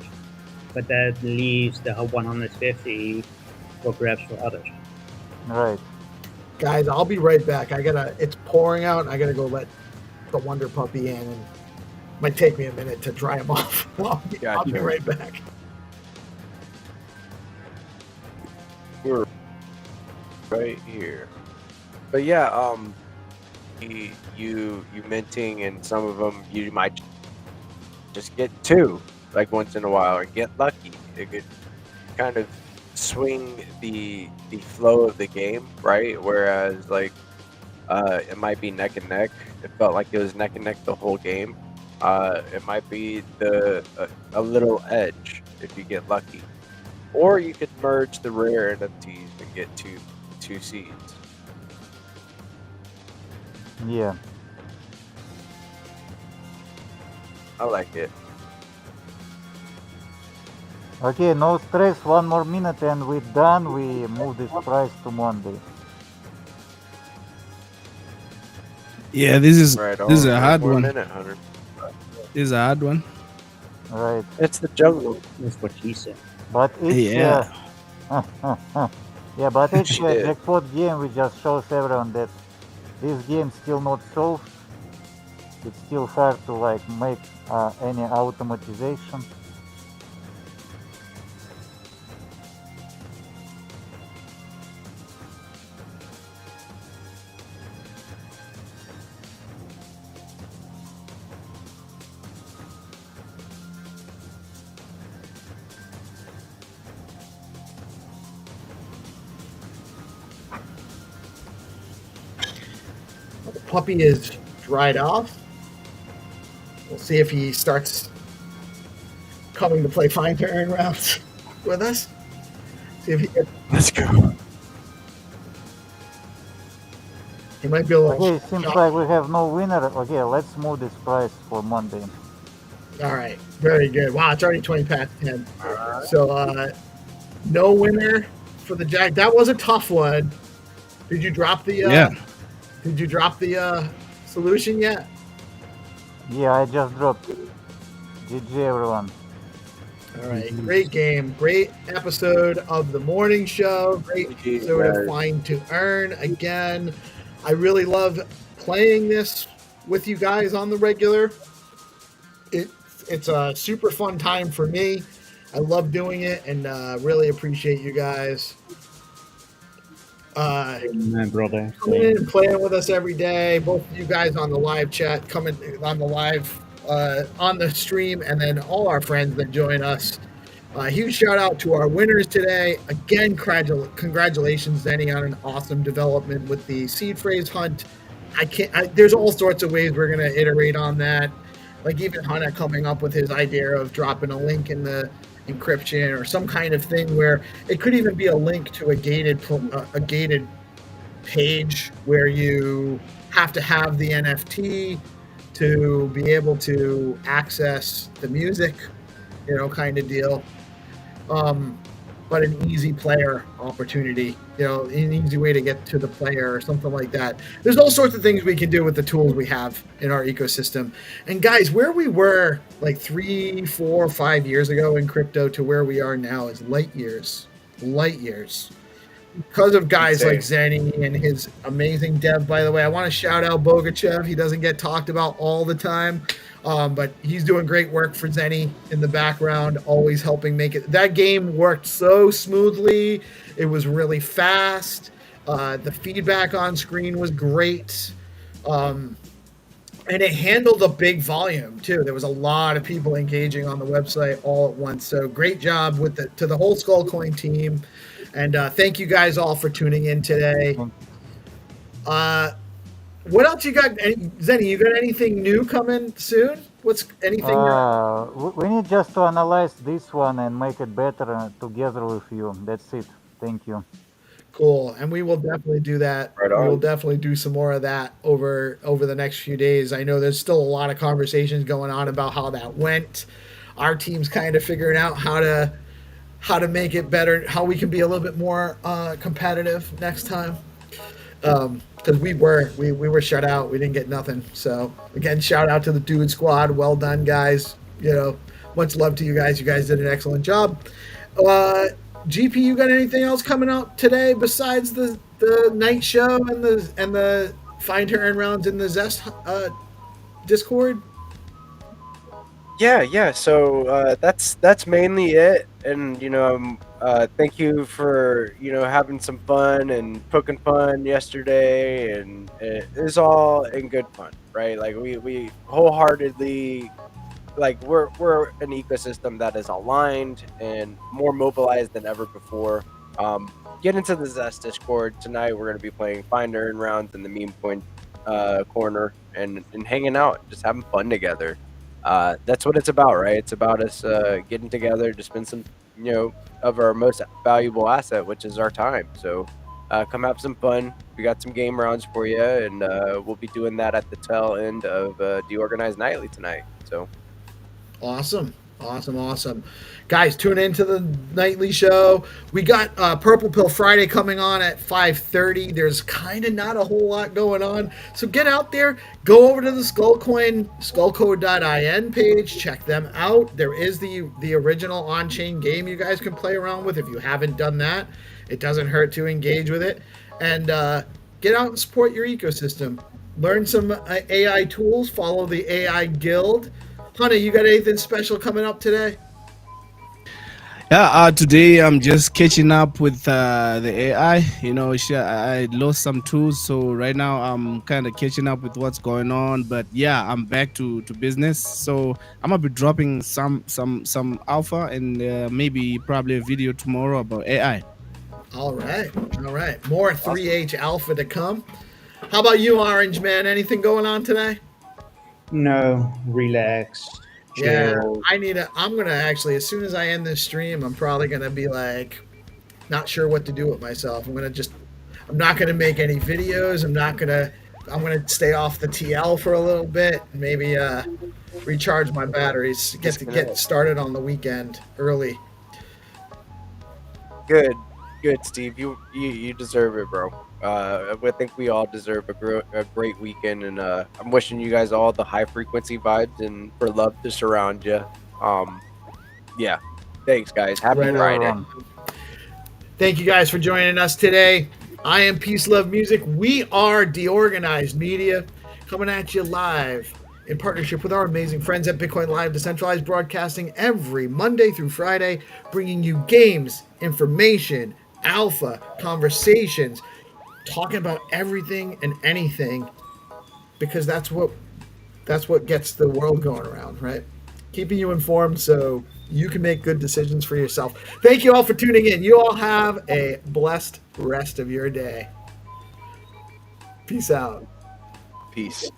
but that leaves the 150 for grabs for others. Right. Guys, I'll be right back. It's pouring out. I gotta go let the Wonder Puppy in, and it might take me a minute to dry him off. I'll be right back. We're right here. But yeah, you minting, and some of them you might just get two, like once in a while, or get lucky. It could kind of swing the flow of the game, right? Whereas like it might be neck and neck. It felt like it was neck and neck the whole game. It might be a little edge if you get lucky, or you could merge the rare NFTs and get two seeds. Yeah. I like it. Okay, no stress. 1 more minute and we're done. We move this price to Monday. Yeah, this is Right on. this is a hard One one. minute, Hunter. This is a hard one. Right. It's the jungle. That's what she said. But it's Yeah. yeah, but it's She a did. jackpot game. We just shows everyone that this game still not solved. It's still hard to make any automatization. The puppy is dried off. We'll see if he starts coming to play fine turn rounds with us. See if he gets, Let's go. he might be a little. Okay, seems like we have no winner. Okay, let's move this price for Monday. All right, very good. Wow, it's already 20 past 10. So no winner for the Jack. That was a tough one. Did you drop the? Yeah. Did you drop the solution yet? Yeah, I just dropped it. GG everyone. All right, great game, great episode of the morning show, great episode of Flying to Earn. Again, I really love playing this with you guys on the regular. It's a super fun time for me. I love doing it, and really appreciate you guys My brother. coming in and playing with us every day. Both of you guys on the live chat, coming on the live on the stream, and then all our friends that join us. Huge shout out to our winners today. Again, congratulations, Zenny, on an awesome development with the seed phrase hunt. There's all sorts of ways we're going to iterate on that. Like even Hunter coming up with his idea of dropping a link in the encryption or some kind of thing where it could even be a link to a gated page where you have to have the NFT to be able to access the music, kind of deal. But an easy player opportunity, an easy way to get to the player or something like that. There's all sorts of things we can do with the tools we have in our ecosystem. And guys, where we were like 3, 4, 5 years ago in crypto to where we are now is light years. Because of guys like Zenny and his amazing dev, by the way. I want to shout out Bogachev. He doesn't get talked about all the time. But he's doing great work for Zenny in the background, always helping make it. That game worked so smoothly. It was really fast. The feedback on screen was great. And it handled a big volume, too. There was a lot of people engaging on the website all at once. So great job to the whole Skullcoin team. And thank you guys all for tuning in today. What else you got? Zenny, you got anything new coming soon? What's anything? We need just to analyze this one and make it better together with you. That's it. Thank you. Cool, and we will definitely do that. Right We will on. definitely do some more of that over the next few days. I know there's still a lot of conversations going on about how that went. Our team's kind of figuring out how to make it better, how we can be a little bit more competitive next time. Because we were shut out. We didn't get nothing. So again, shout out to the Dude Squad. Well done, guys. Much love to you guys. You guys did an excellent job. GP, you got anything else coming out today besides the night show and the find her and rounds in the Zest Discord? Yeah. So that's mainly it. And thank you for having some fun and poking fun yesterday, and it was all in good fun, right? Like we wholeheartedly, like we're an ecosystem that is aligned and more mobilized than ever before. Get into the Zest Discord tonight. We're going to be playing Finder and rounds in the meme point corner and hanging out, just having fun together. That's what it's about, right? It's about us getting together to spend some of our most valuable asset, which is our time. So come have some fun. We got some game rounds for you, and we'll be doing that at the tail end of DeOrganized Nightly tonight. So Awesome. Guys, tune into the nightly show. We got Purple Pill Friday coming on at 5:30. There's kind of not a whole lot going on. So get out there. Go over to the Skullcoin, skullcode.in page. Check them out. There is the original on-chain game you guys can play around with if you haven't done that. It doesn't hurt to engage with it. And get out and support your ecosystem. Learn some AI tools. Follow the AI Guild. Hunter, you got anything special coming up today? Yeah, today I'm just catching up with the AI. I lost some tools, so right now I'm kind of catching up with what's going on. But yeah, I'm back to business. So I'm gonna be dropping some alpha and maybe probably a video tomorrow about AI. All right. More 3H alpha to come. How about you, Orange Man? Anything going on today? No, relax. Yeah, Chill. I'm gonna actually, as soon as I end this stream, I'm probably gonna be like, not sure what to do with myself. I'm not gonna make any videos. I'm gonna stay off the TL for a little bit, and maybe recharge my batteries, get started on the weekend early. Good, Steve. You deserve it, bro. I think we all deserve a great weekend, and I'm wishing you guys all the high frequency vibes and for love to surround you. Yeah. Thanks, guys. Happy Right on. Friday. Thank you guys for joining us today. I am Peace Love Music. We are DeOrganized Media, coming at you live in partnership with our amazing friends at Bitcoin Live Decentralized Broadcasting every Monday through Friday, bringing you games, information, alpha, conversations, talking about everything and anything, because that's what gets the world going around, right? Keeping you informed so you can make good decisions for yourself. Thank you all for tuning in. You all have a blessed rest of your day. Peace out. Peace.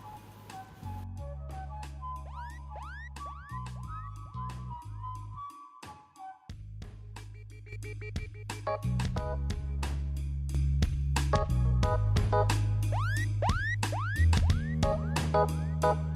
Thank you.